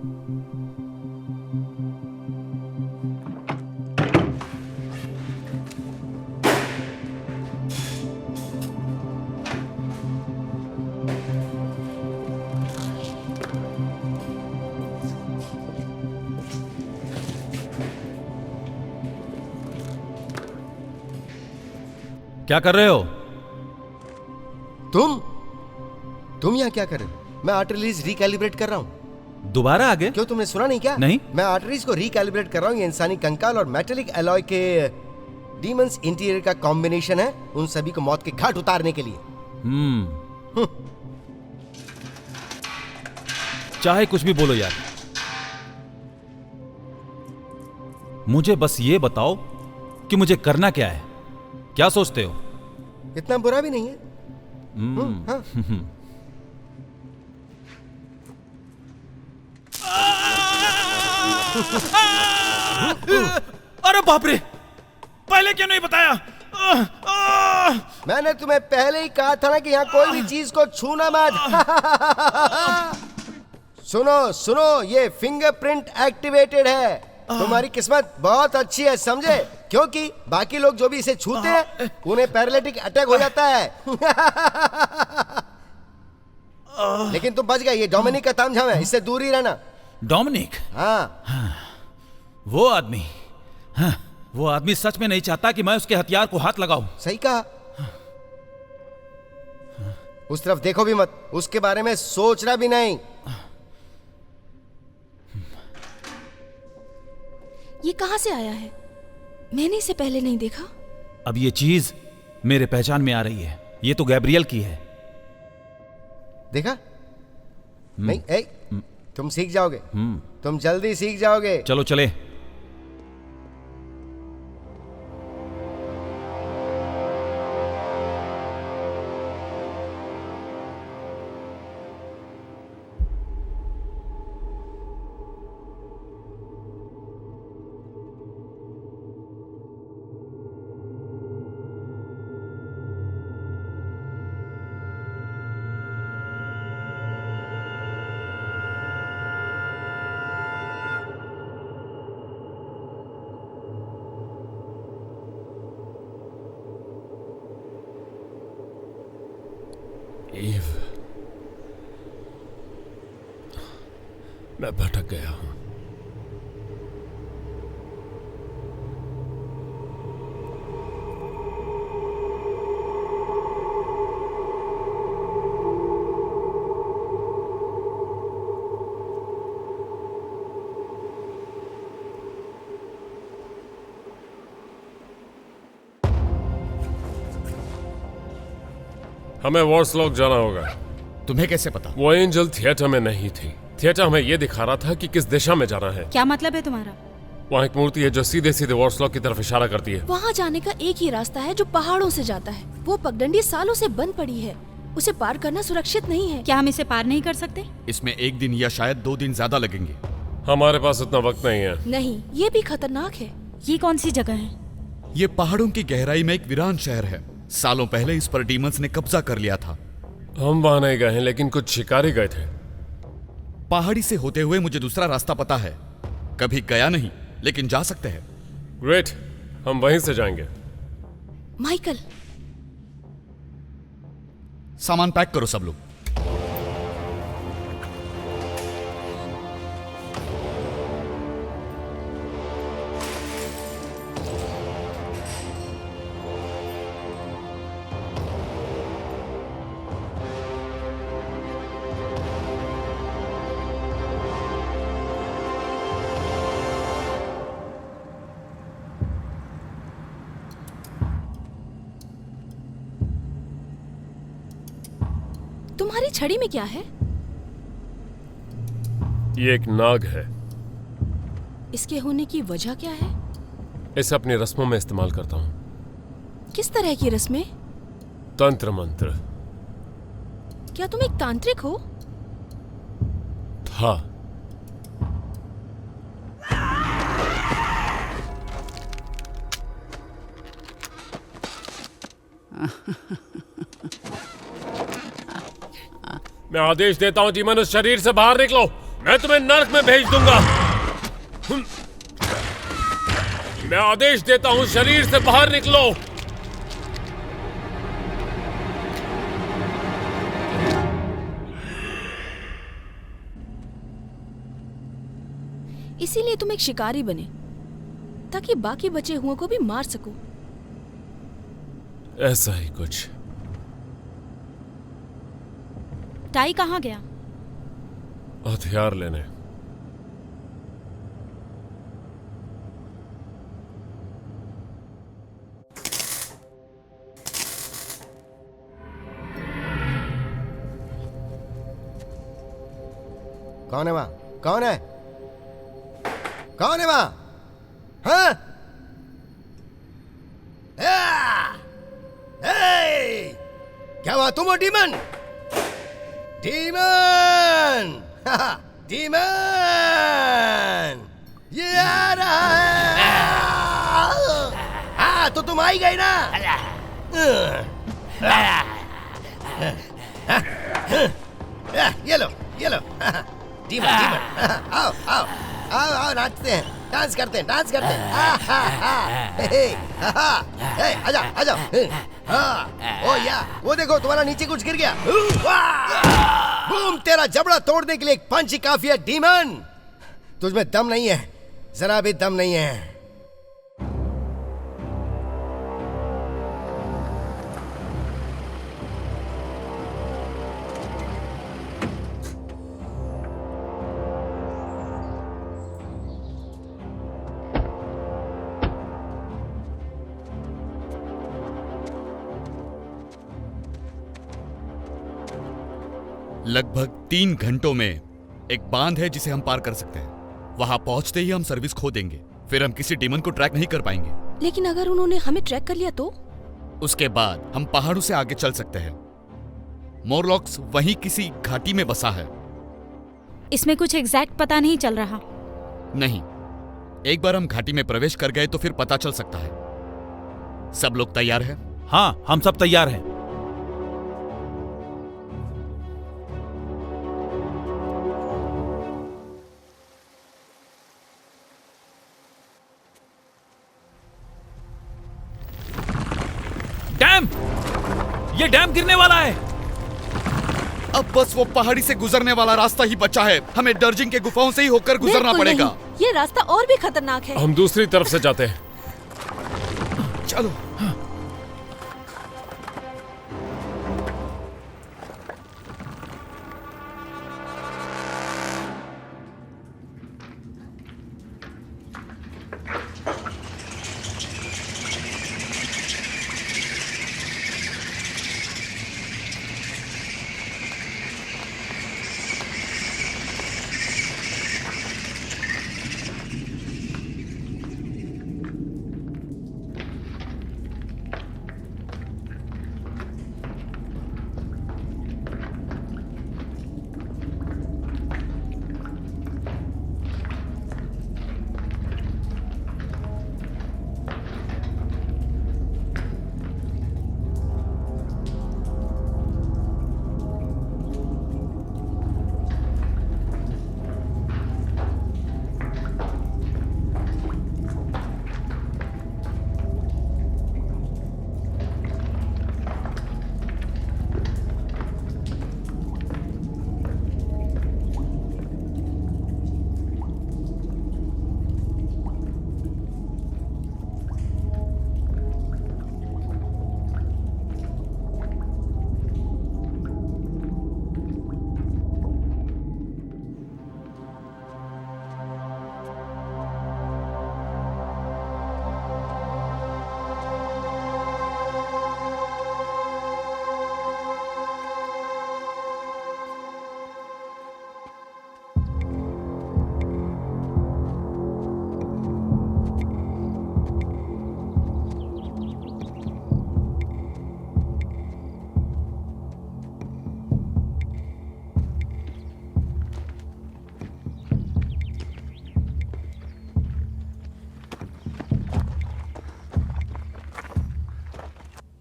क्या कर रहे हो? तुम यहाँ क्या कर रहे हो? मैं आर्टरीज रिकैलिब्रेट कर रहा हूँ। दोबारा आगे? क्यों, तुमने सुना नहीं क्या? नहीं। मैं आर्टरीज को रिकैलिब्रेट कर रहा हूँ। ये इंसानी कंकाल और मेटेलिक एलॉय के डीमंस इंटीरियर का कॉम्बिनेशन है, उन सभी को मौत के घाट उतारने के लिए। चाहे कुछ भी बोलो यार, मुझे बस ये बताओ कि मुझे करना क्या है। क्या सोचते हो? इतना बुरा भी नहीं है। हाँ। अरे बाप रे, पहले क्यों नहीं बताया? मैंने तुम्हें पहले ही कहा था ना कि यहाँ कोई भी चीज को छूना मत। सुनो, ये फिंगरप्रिंट एक्टिवेटेड है। तुम्हारी किस्मत बहुत अच्छी है, समझे? क्योंकि बाकी लोग जो भी इसे छूते हैं उन्हें पैरालिटिक अटैक हो जाता है। लेकिन तुम बच गए। ये डोमिनिक का तामझाम है, इससे दूर ही रहना। डोमिनिक, हाँ, वो आदमी, हाँ, वो आदमी सच में नहीं चाहता कि मैं उसके हथियार को हाथ लगाऊं। सही कहा। उस तरफ देखो भी मत, उसके बारे में सोचना भी नहीं। ये कहाँ से आया है? मैंने इसे पहले नहीं देखा। अब ये चीज मेरे पहचान में आ रही है। ये तो गैब्रियल की है। देखा? नहीं, तुम सीख जाओगे। तुम जल्दी सीख जाओगे। चलो चले। ईव, मैं भटक गया हूं। हमें वॉर्सलॉक जाना होगा। तुम्हें कैसे पता? वो एंजल थिएटर में नहीं थी। थिएटर हमें ये दिखा रहा था कि किस दिशा में जाना है। क्या मतलब है तुम्हारा? वहाँ एक मूर्ति है जो सीधे सीधे वॉर्सलॉक की तरफ इशारा करती है। वहाँ जाने का एक ही रास्ता है जो पहाड़ों से जाता है। वो पगडंडी सालों से बंद पड़ी है। उसे पार करना सुरक्षित नहीं है। क्या हम इसे पार नहीं कर सकते? इसमें 1 दिन या शायद 2 दिन ज्यादा लगेंगे। हमारे पास इतना वक्त नहीं है। नहीं, ये भी खतरनाक है। ये कौन सी जगह है? ये पहाड़ों की गहराई में एक वीरान शहर है। सालों पहले इस पर डीमंस ने कब्जा कर लिया था। हम वहां नहीं गए हैं, लेकिन कुछ शिकारी गए थे। पहाड़ी से होते हुए मुझे दूसरा रास्ता पता है। कभी गया नहीं, लेकिन जा सकते हैं। ग्रेट, हम वहीं से जाएंगे। माइकल, सामान पैक करो सब लोग। तुम्हारी छड़ी में क्या है? ये एक नाग है। इसके होने की वजह क्या है? इसे अपनी रस्मों में इस्तेमाल करता हूं। किस तरह की रस्में? तंत्र मंत्र। क्या तुम एक तांत्रिक हो? था। मैं आदेश देता हूं जीवन, उस शरीर से बाहर निकलो। मैं तुम्हें नर्क में भेज दूंगा। मैं आदेश देता हूं, शरीर से बाहर निकलो। इसीलिए तुम एक शिकारी बने, ताकि बाकी बचे हुओं को भी मार सको। ऐसा ही कुछ। टाई कहाँ गया? हथियार लेने। कौन है वहां? कौन है? कौन है वहां? हाँ? क्या हुआ? तुम हो डीमन? डीमन! डीमन! ये आ रहा है। हाँ, तो तुम आई गई ना? ये लो, ये लो। Demon, demon. आओ, आओ, आओ, आओ, नाचते हैं, डांस करते हैं, डांस करते हैं। आजा, आजा। ओ या, वो देखो, तुम्हारा नीचे कुछ गिर गया। बूम, तेरा जबड़ा तोड़ने के लिए एक पंच ही काफी है डीमन। तुझमें दम नहीं है, जरा भी दम नहीं है। लगभग 3 घंटों में एक बांध है जिसे हम पार कर सकते हैं। वहां पहुंचते ही हम सर्विस खो देंगे, फिर हम किसी डीमन को ट्रैक नहीं कर पाएंगे। लेकिन अगर उन्होंने हमें ट्रैक कर लिया तो? उसके बाद हम पहाड़ों से आगे चल सकते हैं। मोरलॉक्स वहीं किसी घाटी में बसा है। इसमें कुछ एग्जैक्ट पता नहीं चल रहा। नहीं, एक बार हम घाटी में प्रवेश कर गए तो फिर पता चल सकता है। सब लोग तैयार हैं? हाँ, हम सब तैयार हैं। डैम! ये डैम गिरने वाला है। अब बस वो पहाड़ी से गुजरने वाला रास्ता ही बचा है। हमें डर्जिंग के गुफाओं से ही होकर गुजरना बिल्कुल पड़ेगा। नहीं। ये रास्ता और भी खतरनाक है। हम दूसरी तरफ से जाते हैं। चलो।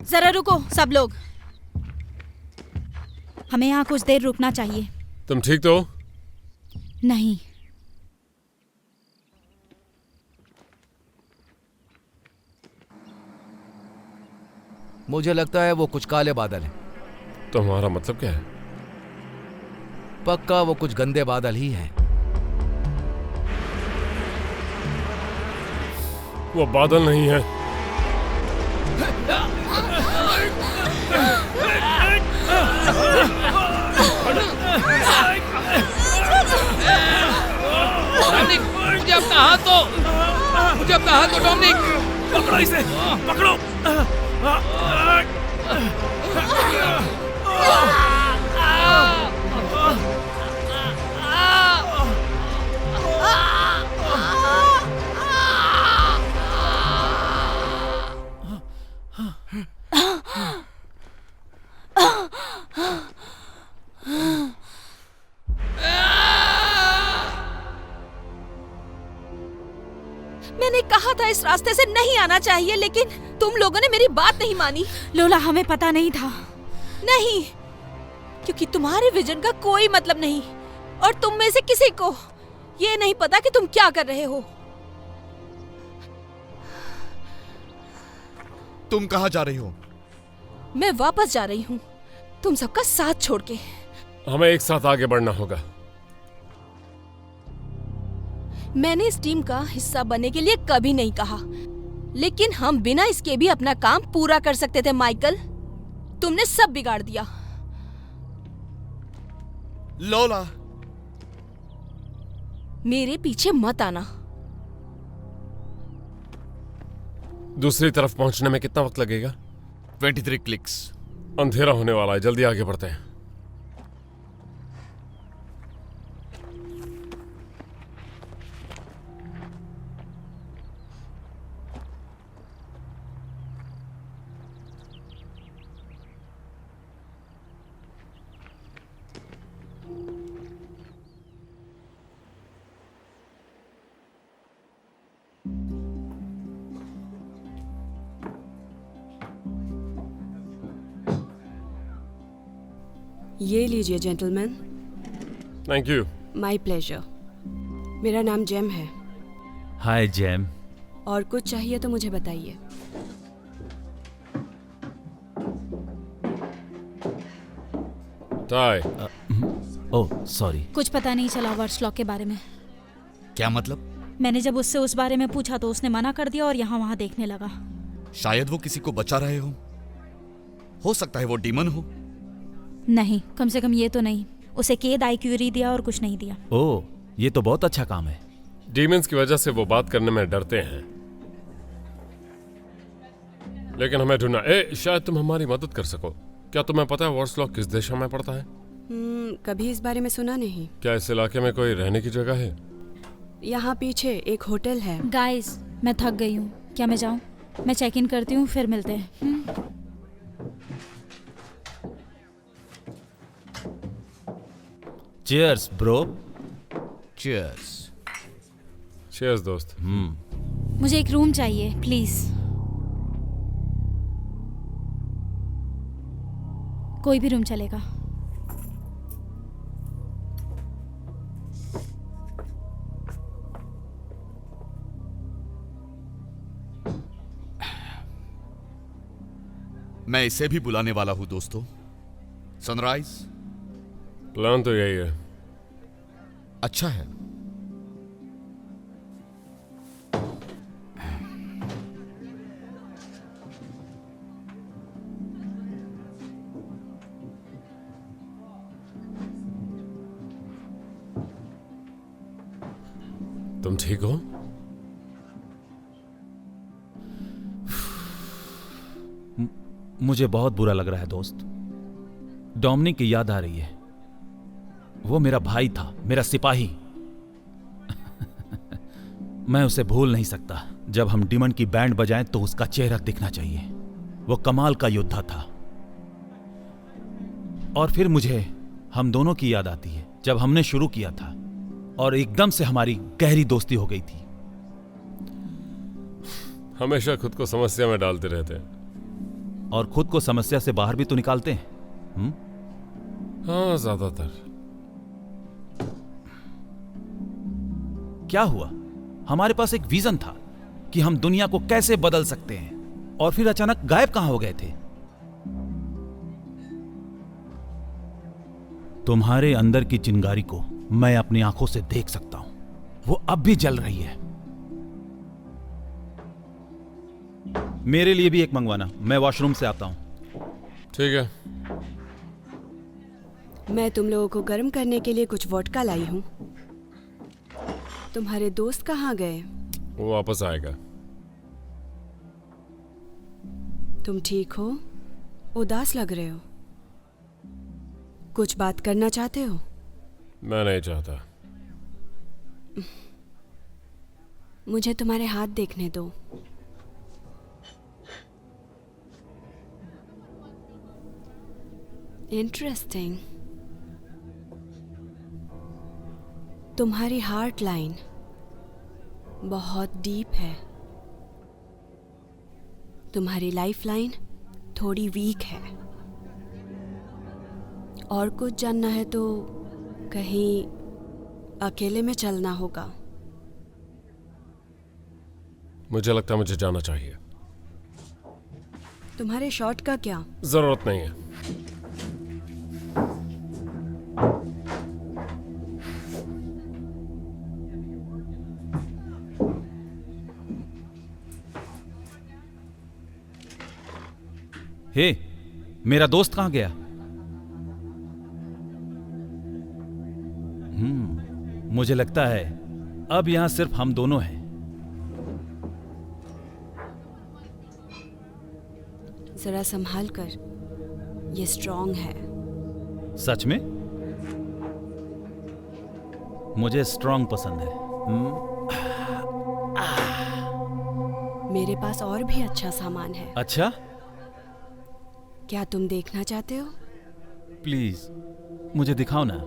जरा रुको सब लोग, हमें यहाँ कुछ देर रुकना चाहिए। तुम ठीक तो हो? नहीं, मुझे लगता है वो कुछ काले बादल हैं। तुम्हारा मतलब क्या है? पक्का वो कुछ गंदे बादल ही हैं। वो बादल नहीं है। मुझे अपना हाथ दो, मुझे अपना हाथ दो डोमिनिक। पकड़ो इसे, पकड़ो। मैंने कहा था इस रास्ते से नहीं आना चाहिए, लेकिन तुम लोगों ने मेरी बात नहीं मानी। लोला, हमें पता नहीं था। नहीं, क्योंकि तुम्हारे विजन का कोई मतलब नहीं, और तुम में से किसी को ये नहीं पता कि तुम क्या कर रहे हो। तुम कहाँ जा रही हो? मैं वापस जा रही हूँ, तुम सबका साथ छोड़ के। हमें एक साथ आगे बढ़ना होगा। मैंने इस टीम का हिस्सा बनने के लिए कभी नहीं कहा, लेकिन हम बिना इसके भी अपना काम पूरा कर सकते थे। माइकल, तुमने सब बिगाड़ दिया। लोला, मेरे पीछे मत आना। दूसरी तरफ पहुंचने में कितना वक्त लगेगा? 23 क्लिक्स। अंधेरा होने वाला है, जल्दी आगे बढ़ते हैं। ये लीजिए gentleman. Thank you. My pleasure. मेरा नाम जेम है। हाय जेम। और कुछ चाहिए तो मुझे बताइए। टाई। Oh sorry. कुछ पता नहीं चला वर्ड्स लॉक के बारे में। क्या मतलब? मैंने जब उससे उस बारे में पूछा तो उसने मना कर दिया और यहाँ वहाँ देखने लगा। शायद वो किसी को बचा रहे हो सकता है वो डीमन हो। नहीं, कम से कम ये तो नहीं। उसे केद आईक्यूरी दिया और कुछ नहीं दिया। ओह, ये तो बहुत अच्छा काम है। डीमंस की वजह से वो बात करने में डरते हैं, लेकिन हमें ढूंढना। शायद तुम हमारी मदद कर सको। क्या तुम्हें पता है वॉर्सलॉक किस दिशा में पड़ता है? कभी इस बारे में सुना नहीं। क्या इस इलाके में कोई रहने की जगह है? यहाँ पीछे एक होटल है। गाइस, मैं थक गई हूँ। क्या मैं जाऊँ? मैं चेक इन करती हूँ, फिर मिलते हैं। Cheers bro. चीयर्स। चीयर्स दोस्त। मुझे एक रूम चाहिए प्लीज। कोई भी रूम चलेगा। मैं इसे भी बुलाने वाला हूं दोस्तों। सनराइज। प्लान तो यही है। अच्छा है। तुम ठीक हो? मुझे बहुत बुरा लग रहा है दोस्त। डोमिनिक की याद आ रही है। वो मेरा भाई था, मेरा सिपाही। मैं उसे भूल नहीं सकता। जब हम डीमन की बैंड बजाएं तो उसका चेहरा दिखना चाहिए। वो कमाल का योद्धा था। और फिर मुझे हम दोनों की याद आती है जब हमने शुरू किया था और एकदम से हमारी गहरी दोस्ती हो गई थी। हमेशा खुद को समस्या में डालते रहते हैं। और खुद को समस्या से बाहर भी तो निकालते हैं। हाँ, ज्यादातर। क्या हुआ? हमारे पास एक विजन था कि हम दुनिया को कैसे बदल सकते हैं, और फिर अचानक गायब कहां हो गए थे? तुम्हारे अंदर की चिंगारी को मैं अपनी आंखों से देख सकता हूं। वो अब भी जल रही है। मेरे लिए भी एक मंगवाना। मैं वॉशरूम से आता हूं। ठीक है। मैं तुम लोगों को गर्म करने के लिए कुछ वोडका लाई हूँ। तुम्हारे दोस्त कहाँ गए? वो वापस आएगा। तुम ठीक हो? उदास लग रहे हो। कुछ बात करना चाहते हो? मैं नहीं चाहता। मुझे तुम्हारे हाथ देखने दो। इंटरेस्टिंग। तुम्हारी हार्ट लाइन बहुत डीप है। तुम्हारी लाइफ लाइन थोड़ी वीक है। और कुछ जानना है तो कहीं अकेले में चलना होगा। मुझे लगता है मुझे जाना चाहिए। तुम्हारे शॉट का क्या? जरूरत नहीं है। हे, मेरा दोस्त कहाँ गया? मुझे लगता है अब यहां सिर्फ हम दोनों हैं। जरा संभाल कर, ये स्ट्रॉन्ग है। सच में? मुझे स्ट्रॉन्ग पसंद है। मेरे पास और भी अच्छा सामान है। अच्छा, क्या तुम देखना चाहते हो? प्लीज मुझे दिखाओ ना।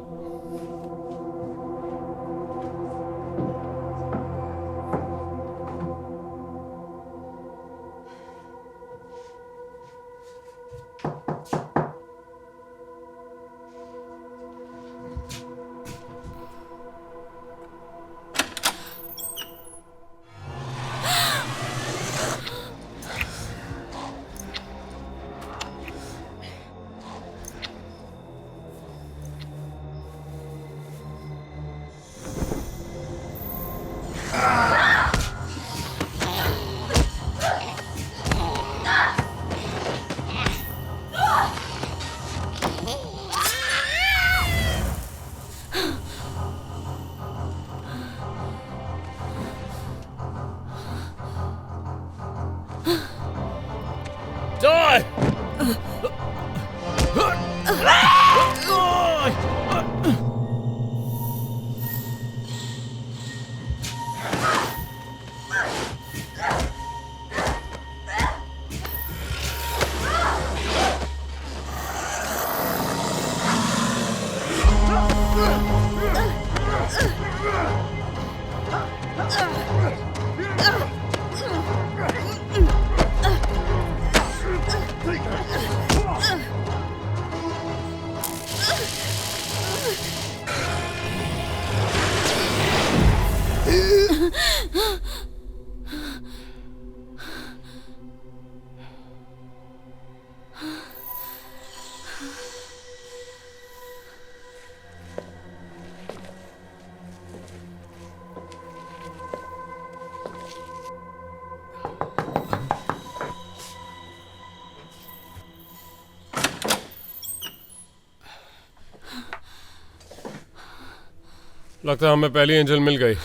लगता है हमें पहली एंजल मिल गई।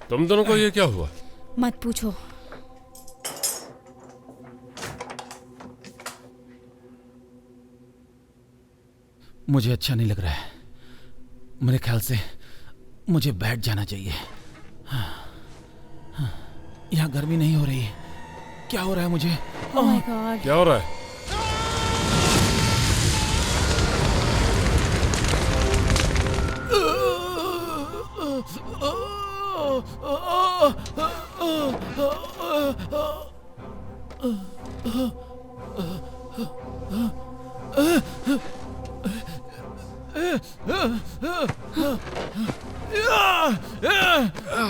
तुम दोनों को ये क्या हुआ? मत पूछो। मुझे अच्छा नहीं लग रहा है। मेरे ख्याल से मुझे बैठ जाना चाहिए। यहाँ गर्मी नहीं हो रही है। क्या हो रहा है मुझे? ओह माय गॉड। क्या हो रहा है?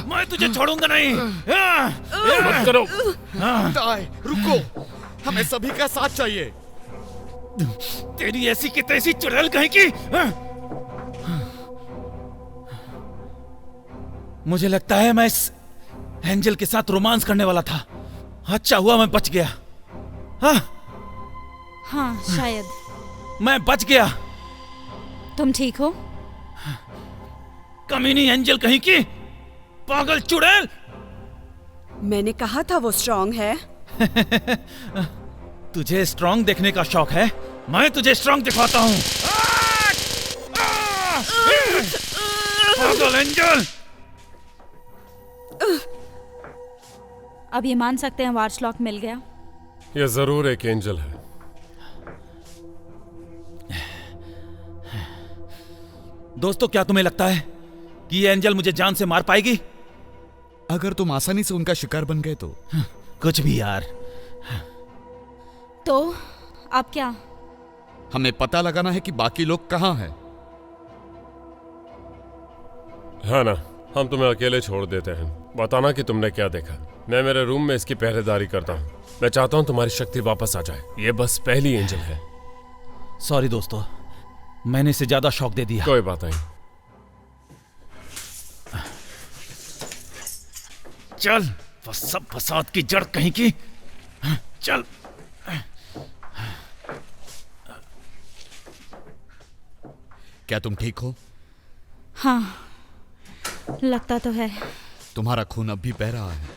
मैं तुझे छोड़ूंगा नहीं। मत करो। ताई, रुको, हमें सभी का साथ चाहिए। तेरी ऐसी की तैसी चुड़ैल कहीं की। मुझे लगता है मैं इस एंजल के साथ रोमांस करने वाला था। अच्छा हुआ मैं बच गया। हाँ शायद। मैं बच गया। तुम ठीक हो? कमीनी एंजल कहीं की, पागल चुड़ैल। मैंने कहा था वो स्ट्रॉन्ग है। तुझे स्ट्रॉन्ग देखने का शौक है? मैं तुझे स्ट्रॉन्ग दिखाता हूँ। पागल एंजल। अब ये मान सकते हैं वार्स लॉक मिल गया। ये जरूर एक एंजल है। दोस्तों, क्या तुम्हें लगता है कि ये एंजल मुझे जान से मार पाएगी? अगर तुम आसानी से उनका शिकार बन गए तो। कुछ भी यार। तो अब क्या? हमें पता लगाना है कि बाकी लोग कहाँ हैं। है ना, हम तुम्हें अकेले छोड़ देते हैं। बताना कि तुमने क्या देखा। मैं मेरे रूम में इसकी पहरेदारी करता हूँ। मैं चाहता हूँ तुम्हारी शक्ति वापस आ जाए। ये बस पहली एंजल है। सॉरी दोस्तों, मैंने इसे ज्यादा शौक दे दिया। कोई बात नहीं। चल सब फसाद की जड़ कहीं की। चल। क्या तुम ठीक हो? हाँ, लगता तो है। तुम्हारा खून अब भी बह रहा है।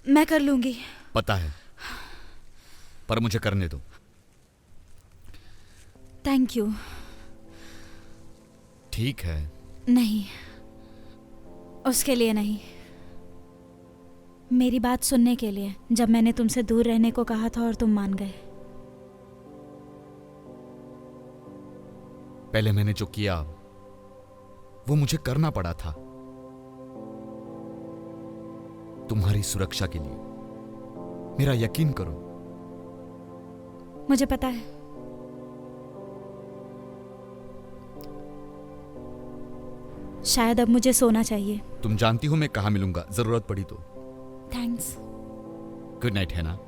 मैं कर लूंगी। पता है, पर मुझे करने दो। Thank you. ठीक है। नहीं, उसके लिए नहीं, मेरी बात सुनने के लिए। जब मैंने तुमसे दूर रहने को कहा था और तुम मान गए। पहले मैंने जो किया वो मुझे करना पड़ा था, तुम्हारी सुरक्षा के लिए। मेरा यकीन करो। मुझे पता है। शायद अब मुझे सोना चाहिए। तुम जानती हो मैं कहां मिलूंगा जरूरत पड़ी तो। थैंक्स। गुड नाइट, है ना?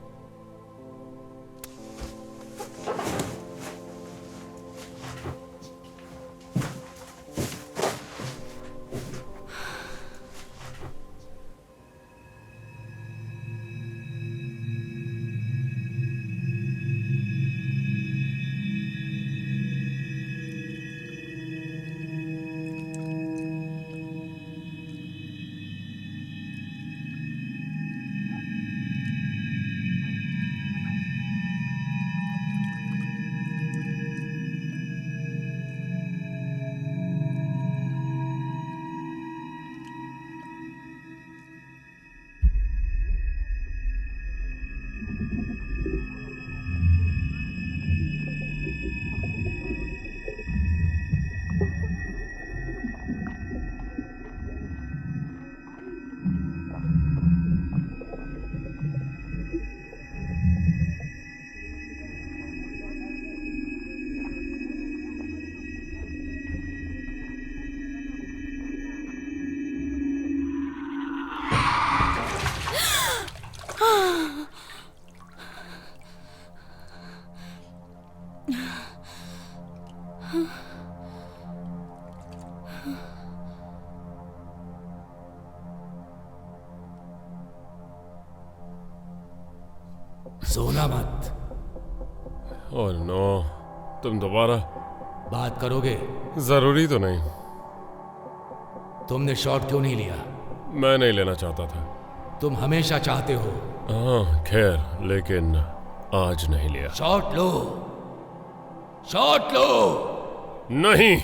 सोना मत। ओह नो, तुम दोबारा बात करोगे? जरूरी तो नहीं। तुमने शॉट क्यों नहीं लिया? मैं नहीं लेना चाहता था। तुम हमेशा चाहते हो। हाँ खैर, लेकिन आज नहीं लिया। शॉट लो, शॉट लो। नहीं।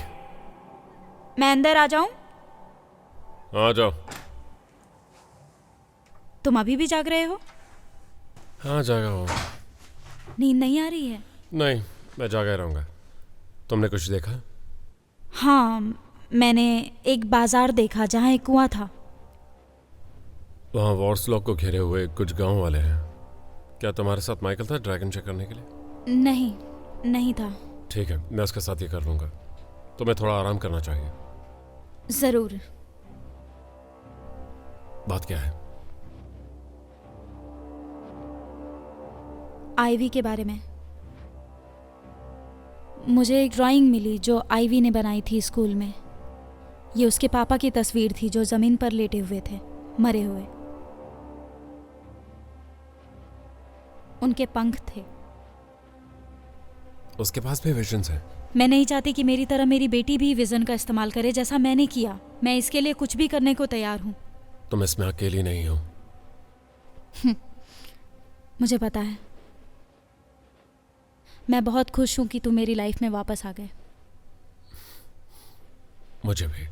मैं अंदर आ जाऊं? आ जाओ। तुम अभी भी जाग रहे हो? हाँ जागा हूँ। नींद नहीं आ रही है? नहीं, मैं जागा रहूंगा। तुमने कुछ देखा? हाँ, मैंने एक बाजार देखा जहाँ एक कुआं था। वहाँ वॉर्सलॉक को घेरे हुए कुछ गांव वाले हैं। क्या तुम्हारे साथ माइकल था ड्रैगन चेक करने के लिए? नहीं, नहीं था। ठीक है, मैं उसके साथ ये कर लूंगा। तुम्हें थोड़ा आराम करना चाहिए। जरूर। बात क्या है? आईवी के बारे में। मुझे एक ड्राइंग मिली जो आईवी ने बनाई थी स्कूल में। ये उसके पापा की तस्वीर थी जो जमीन पर लेटे हुए थे, मरे हुए। उनके पंख थे। उसके पास भी विजन्स हैं। मैं नहीं चाहती कि मेरी तरह मेरी बेटी भी विजन का इस्तेमाल करे जैसा मैंने किया। मैं इसके लिए कुछ भी करने को तैयार हूं। तुम इसमें अकेली नहीं हो। मुझे पता है। मैं बहुत खुश हूं कि तुम मेरी लाइफ में वापस आ गए। मुझे भी।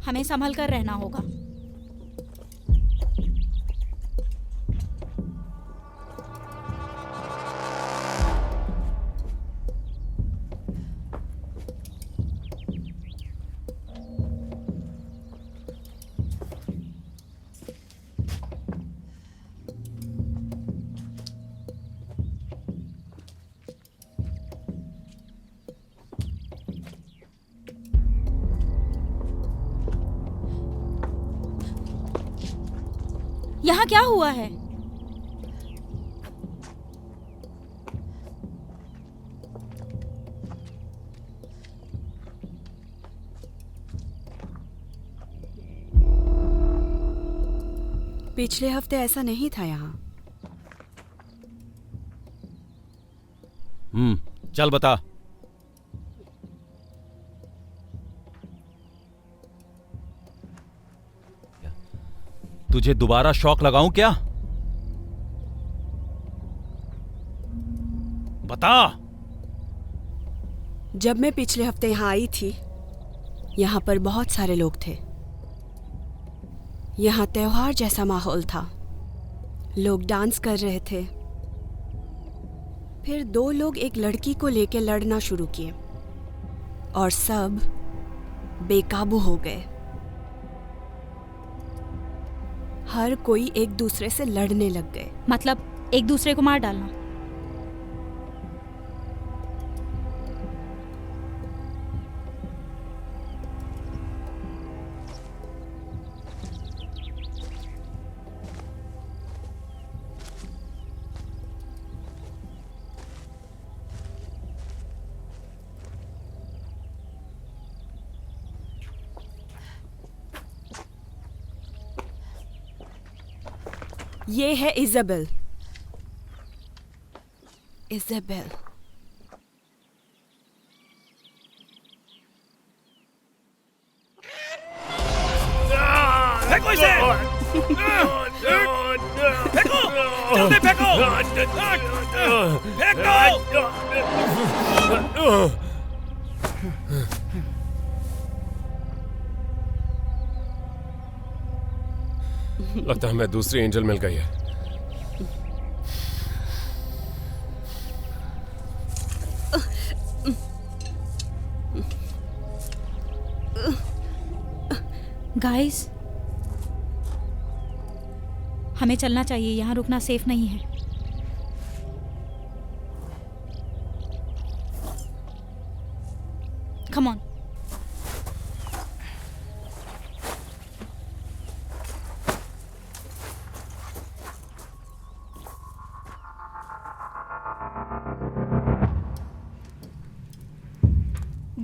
हमें संभल कर रहना होगा। यहाँ क्या हुआ है? पिछले हफ्ते ऐसा नहीं था यहाँ। चल बता। तुझे दोबारा शॉक लगाऊं क्या? बता। जब मैं पिछले हफ्ते यहाँ आई थी, यहाँ पर बहुत सारे लोग थे। यहाँ त्योहार जैसा माहौल था। लोग डांस कर रहे थे। फिर 2 लोग एक लड़की को लेकर लड़ना शुरू किए और सब बेकाबू हो गए। हर कोई एक दूसरे से लड़ने लग गए। मतलब एक दूसरे को मार डालना? ये है इज़ाबेल। इज़ाबेल। फेंको इसे! फेंको! जल्दी फेंको! फेंको! लगता है हमें दूसरी एंजल मिल गई है। गाइस, हमें चलना चाहिए। यहाँ रुकना सेफ नहीं है। Come on.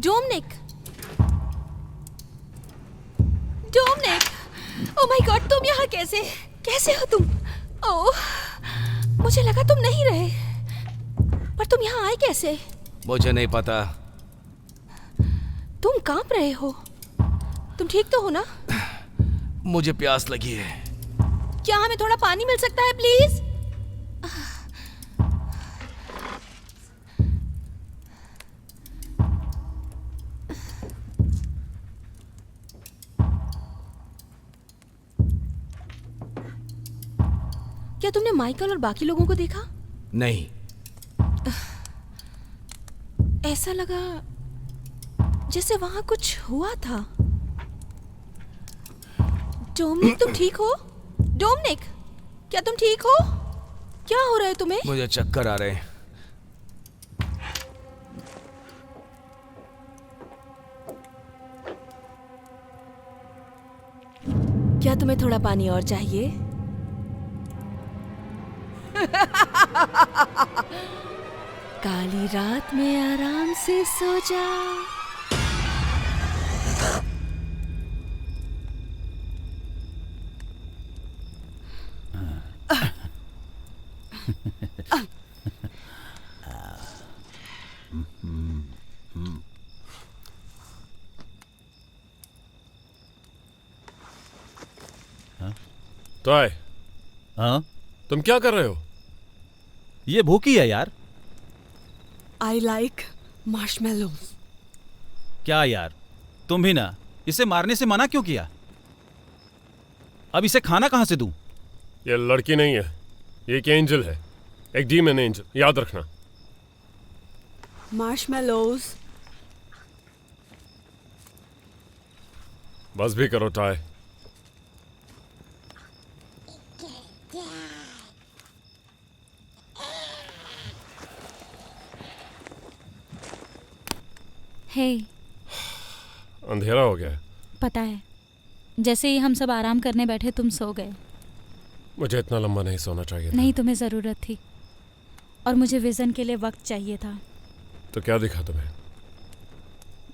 Dominic, oh my god, तुम यहाँ कैसे हो तुम? ओह, मुझे लगा तुम नहीं रहे, पर तुम यहाँ आए कैसे? मुझे नहीं पता। तुम कांप रहे हो। तुम ठीक तो हो ना? मुझे प्यास लगी है। क्या हमें थोड़ा पानी मिल सकता है प्लीज? क्या तुमने माइकल और बाकी लोगों को देखा? नहीं। ऐसा लगा जैसे वहां कुछ हुआ था। डोमिनिक, तुम ठीक हो? डोमिनिक, क्या तुम ठीक हो? क्या हो रहा है तुम्हें? मुझे चक्कर आ रहे हैं। क्या तुम्हें थोड़ा पानी और चाहिए? काली रात में आराम से सो जा। तो आए। हाँ, तुम क्या कर रहे हो? ये भूखी है यार। I like marshmallows. क्या यार, तुम भी ना। इसे मारने से मना क्यों किया? अब इसे खाना कहां से दूं? ये लड़की नहीं है, ये एक एंजल है, एक डीमन एंजल, याद रखना। Marshmallows. बस भी करो टाय। हे, अंधेरा हो गया है। पता है, जैसे ही हम सब आराम करने बैठे तुम सो गए। मुझे इतना लंबा नहीं सोना चाहिए था। नहीं, तुम्हें ज़रूरत थी और मुझे विज़न के लिए वक्त चाहिए था। तो क्या दिखा तुम्हें?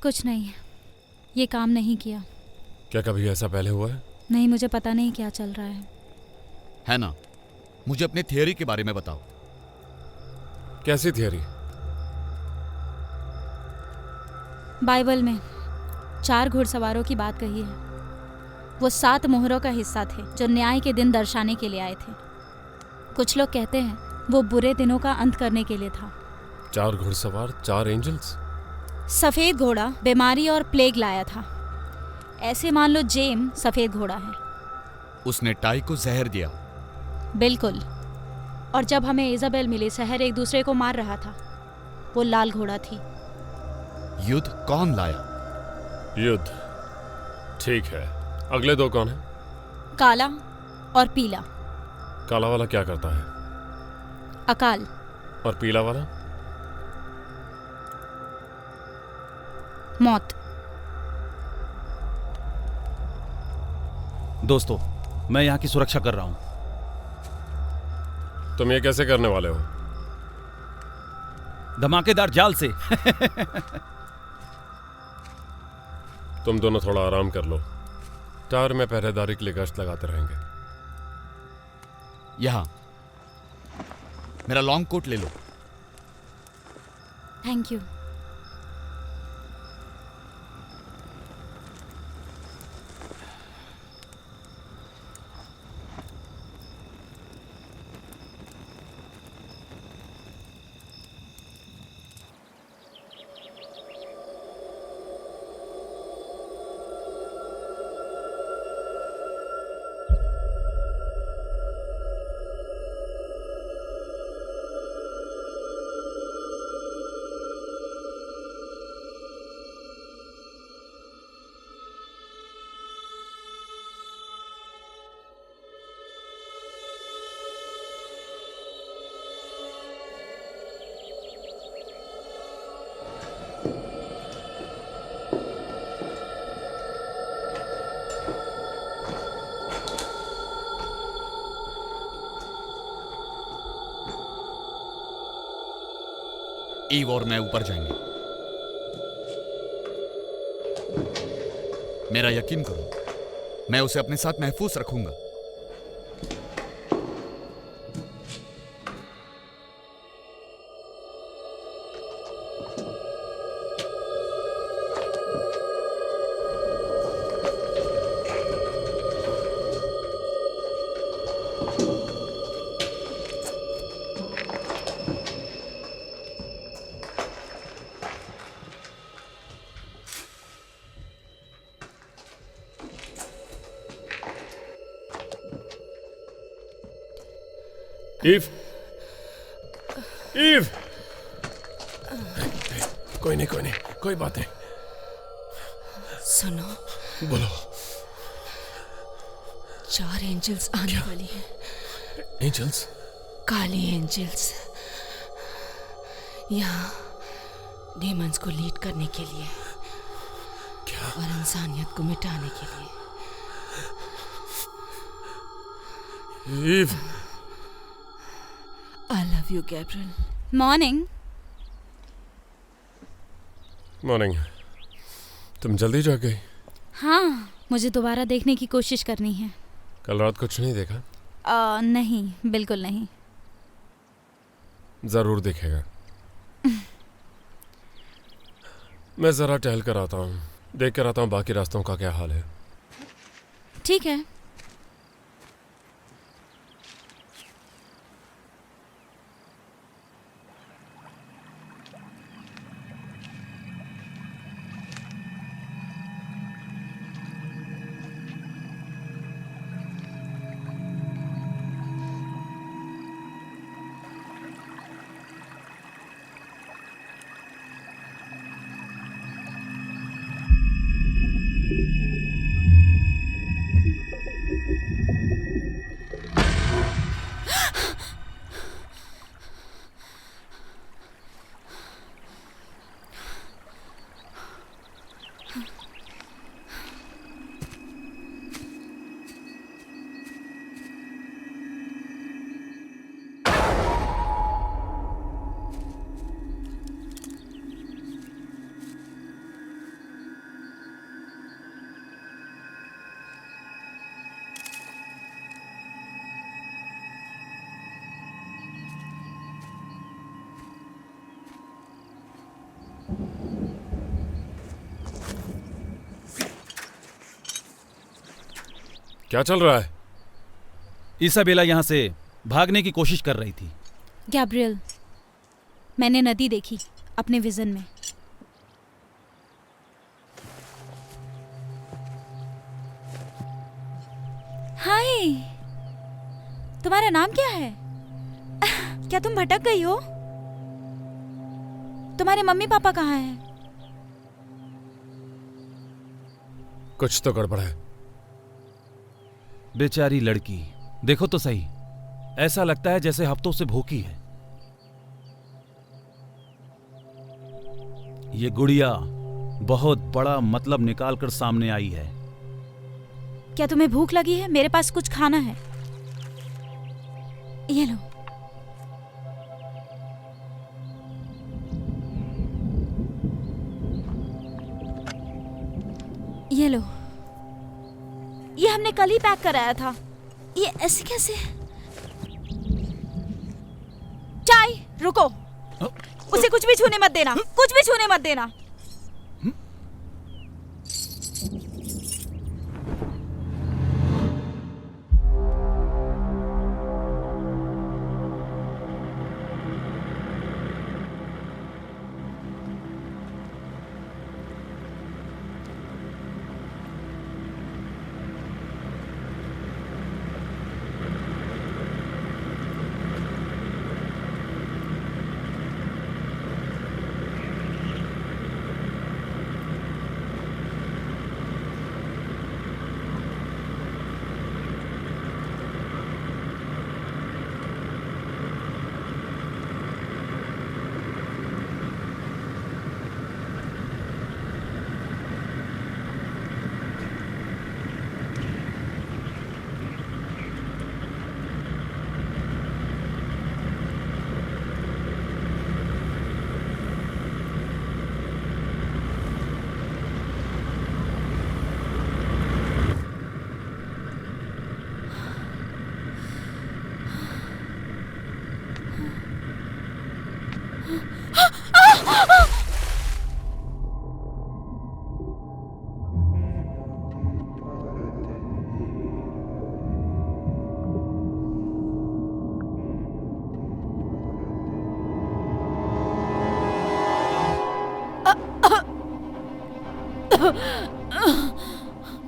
कुछ नहीं, ये काम नहीं किया। क्या कभी ऐसा पहले हुआ है? नहीं, मुझे पता नहीं क्या चल रहा है। है ना? मुझे अपनी थियरी के बारे में बताओ। कैसी थियरी? बाइबल में 4 घुड़सवारों की बात कही है। वो 7 मोहरों का हिस्सा थे जो न्याय के दिन दर्शाने के लिए आए थे। कुछ लोग कहते हैं वो बुरे दिनों का अंत करने के लिए था। 4 घुड़सवार, 4 एंजल्स। सफेद घोड़ा बीमारी और प्लेग लाया था। ऐसे मान लो जेम सफेद घोड़ा है। उसने टाई को जहर दिया। बिल्कुल। और जब हमें इजाबेल मिली, शहर एक दूसरे को मार रहा था। वो लाल घोड़ा थी। युद्ध कौन लाया? युद्ध, ठीक है। अगले 2 कौन है? काला और पीला। काला वाला क्या करता है? अकाल। और पीला वाला? मौत। दोस्तों, मैं यहाँ की सुरक्षा कर रहा हूँ। तुम ये कैसे करने वाले हो? धमाकेदार जाल से। तुम दोनों थोड़ा आराम कर लो। टावर में पहरेदारी के लिए गश्त लगाते रहेंगे। यहां मेरा लॉन्ग कोट ले लो। Thank you. ईव और मैं ऊपर जाएंगे। मेरा यकीन करो, मैं उसे अपने साथ महफूज रखूंगा। ईव, ईव, कोई नहीं, कोई बात नहीं। सुनो, बोलो। 4 एंजल्स आने वाली हैं। एंजल्स? काली एंजल्स, यहाँ डीमंस को लीड करने के लिए। क्या? और इंसानियत को मिटाने के लिए। Eve, I love you, Gabriel. Morning. Morning. तुम जल्दी जाग गई? हाँ, मुझे दोबारा देखने की कोशिश करनी है। कल रात कुछ नहीं देखा? नहीं, बिल्कुल नहीं। जरूर दिखेगा। मैं जरा टहल कर आता हूँ, देख कर आता हूँ बाकी रास्तों का क्या हाल है। ठीक है। क्या चल रहा है? इसाबेला यहां से भागने की कोशिश कर रही थी। गैब्रियल, मैंने नदी देखी अपने विजन में। हाय, तुम्हारा नाम क्या है? क्या तुम भटक गई हो? तुम्हारे मम्मी पापा कहाँ हैं? कुछ तो गड़बड़ है। बेचारी लड़की, देखो तो सही, ऐसा लगता है जैसे हफ्तों से भूखी है। ये गुड़िया बहुत बड़ा मतलब निकालकर सामने आई है। क्या तुम्हें भूख लगी है? मेरे पास कुछ खाना है, ये लो। ये लो, ये हमने कल ही पैक कराया था। ये ऐसे कैसे? चाय, रुको, उसे कुछ भी छूने मत देना, कुछ भी छूने मत देना।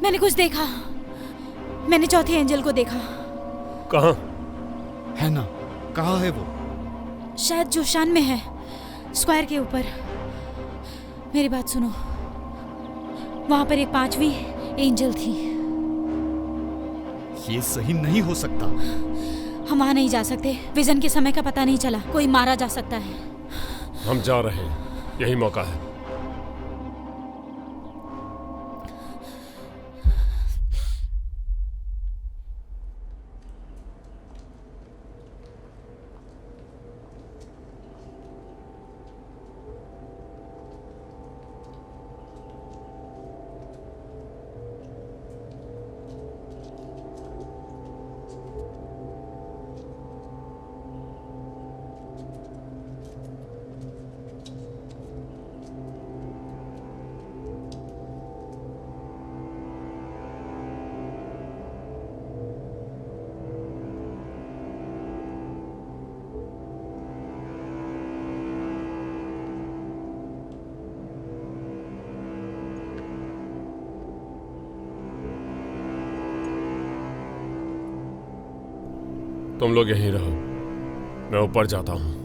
मैंने कुछ देखा, मैंने चौथे एंजल को देखा। कहाँ? है ना, कहाँ है वो? शायद जोशान में है, स्क्वायर के ऊपर। मेरी बात सुनो, वहां पर एक 5वीं एंजल थी। ये सही नहीं हो सकता। हम वहां नहीं जा सकते, विजन के समय का पता नहीं चला, कोई मारा जा सकता है। हम जा रहे हैं, यही मौका है। तुम लोग यहीं रहो, मैं ऊपर जाता हूं।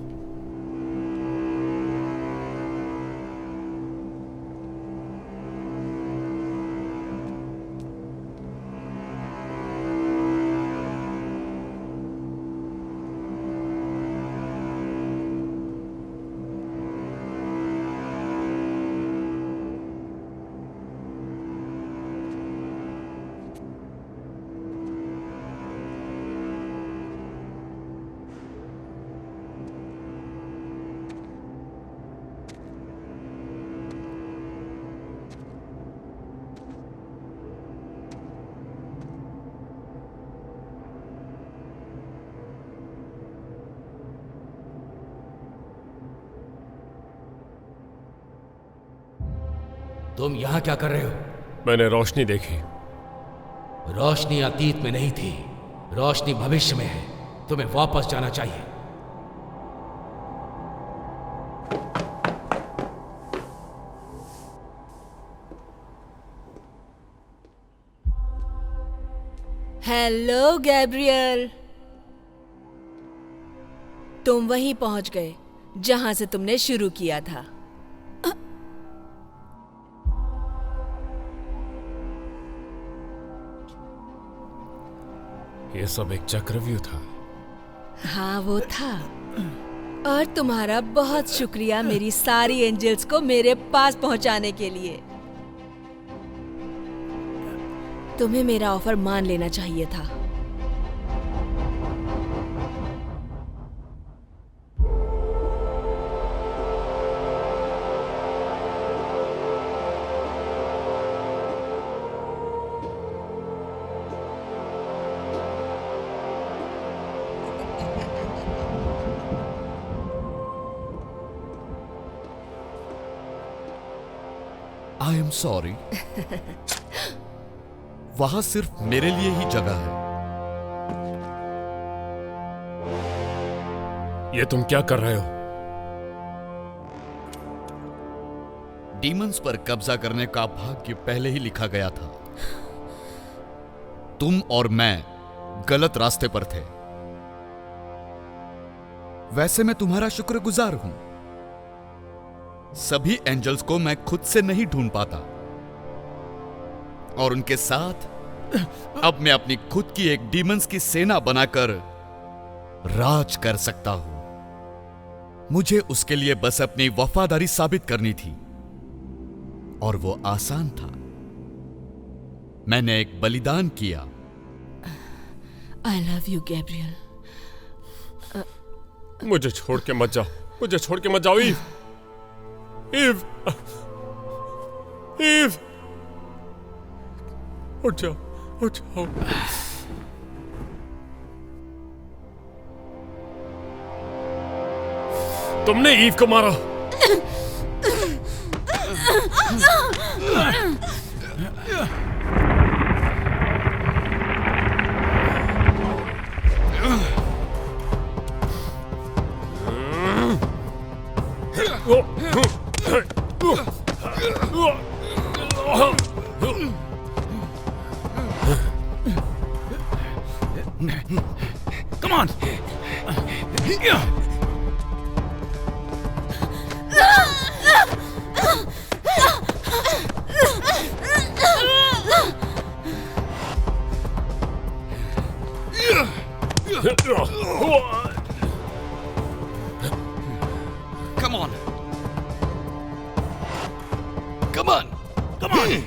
तुम यहां क्या कर रहे हो? मैंने रोशनी देखी रोशनी अतीत में नहीं थी, रोशनी भविष्य में है। तुम्हें वापस जाना चाहिए। हेलो गैब्रियल, तुम वहीं पहुंच गए जहां से तुमने शुरू किया था। ये सब एक चक्रव्यूह था। हाँ वो था। और तुम्हारा बहुत शुक्रिया मेरी सारी एंजल्स को मेरे पास पहुंचाने के लिए। तुम्हें मेरा ऑफर मान लेना चाहिए था। I am sorry. वहां सिर्फ मेरे लिए ही जगह है। ये तुम क्या कर रहे हो? डीमंस पर कब्जा करने का भाग्य पहले ही लिखा गया था। तुम और मैं गलत रास्ते पर थे। वैसे मैं तुम्हारा शुक्रगुजार हूं। सभी एंजल्स को मैं खुद से नहीं ढूंढ पाता, और उनके साथ अब मैं अपनी खुद की एक डीमंस की सेना बनाकर राज कर सकता हूं। मुझे उसके लिए बस अपनी वफादारी साबित करनी थी, और वो आसान था। मैंने एक बलिदान किया। I love you Gabriel. मुझे छोड़ के मत जाओ, मुझे छोड़ के मत जाओ ईव। ईव, ईव, उठ जाओ, उठ जाओ। तुमने ईव को मारा। Come on! Come on! Come on! Come on!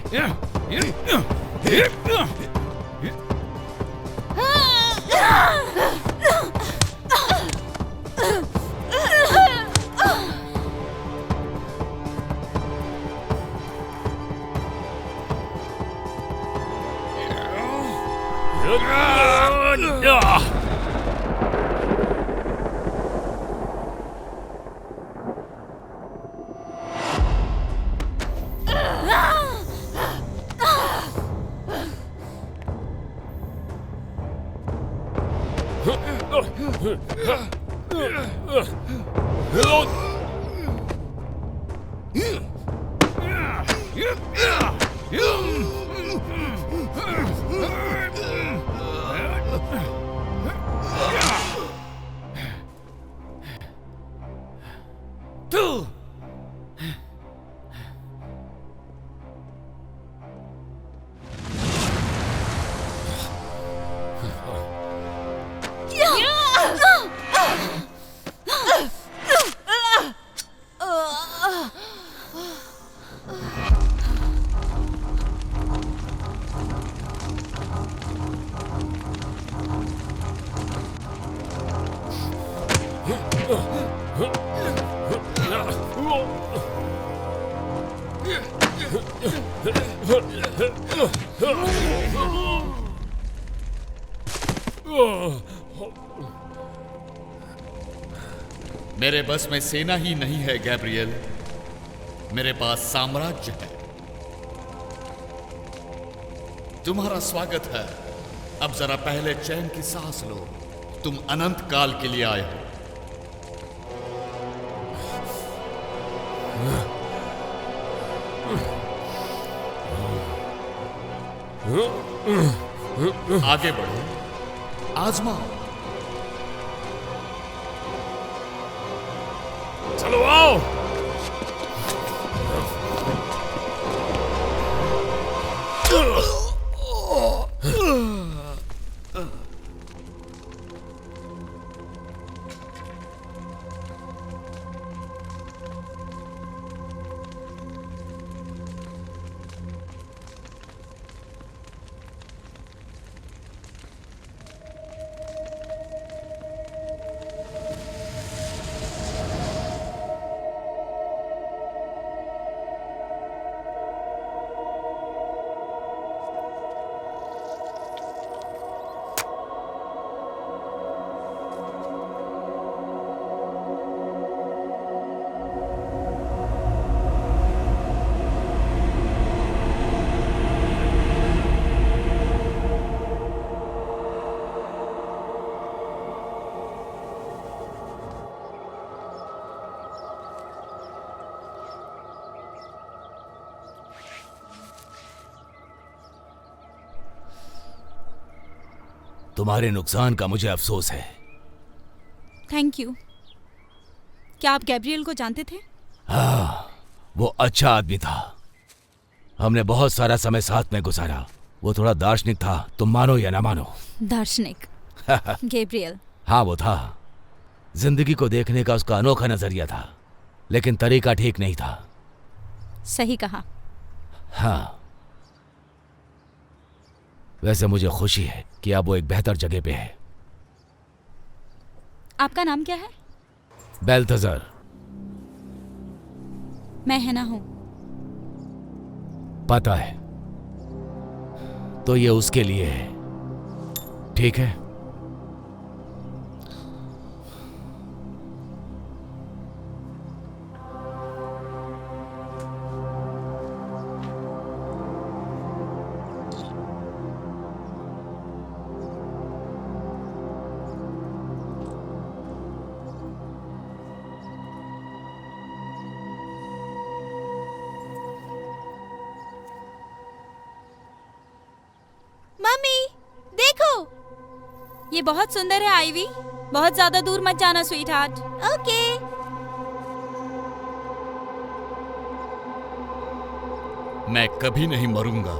मेरे बस में सेना ही नहीं है गैब्रियल, मेरे पास साम्राज्य है। तुम्हारा स्वागत है। अब जरा पहले चैन की सांस लो। तुम अनंत काल के लिए आए हो। आगे बढ़ो, आजमाओ। चलो आओ। तुम्हारे नुकसान का मुझे अफसोस है। Thank you. क्या आप गैब्रियल को जानते थे? हाँ, वो अच्छा आदमी था। हमने बहुत सारा समय साथ में गुजारा। वो थोड़ा दार्शनिक था, तुम मानो या ना मानो। दार्शनिक? गैब्रियल? हाँ, वो था। जिंदगी को देखने का उसका अनोखा नजरिया था, लेकिन तरीका ठीक नहीं था। सही कहा। हाँ, वैसे मुझे खुशी है कि अब वो एक बेहतर जगह पे है। आपका नाम क्या है? बेल्थेजर। मैं हैना हूं। पता है, तो ये उसके लिए है, ठीक है? ये बहुत सुंदर है आईवी। बहुत ज्यादा दूर मत जाना स्वीट हार्ट। ओके। मैं कभी नहीं मरूंगा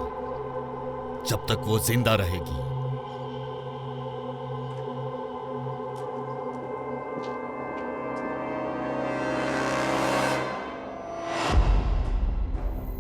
जब तक वो जिंदा रहेगी।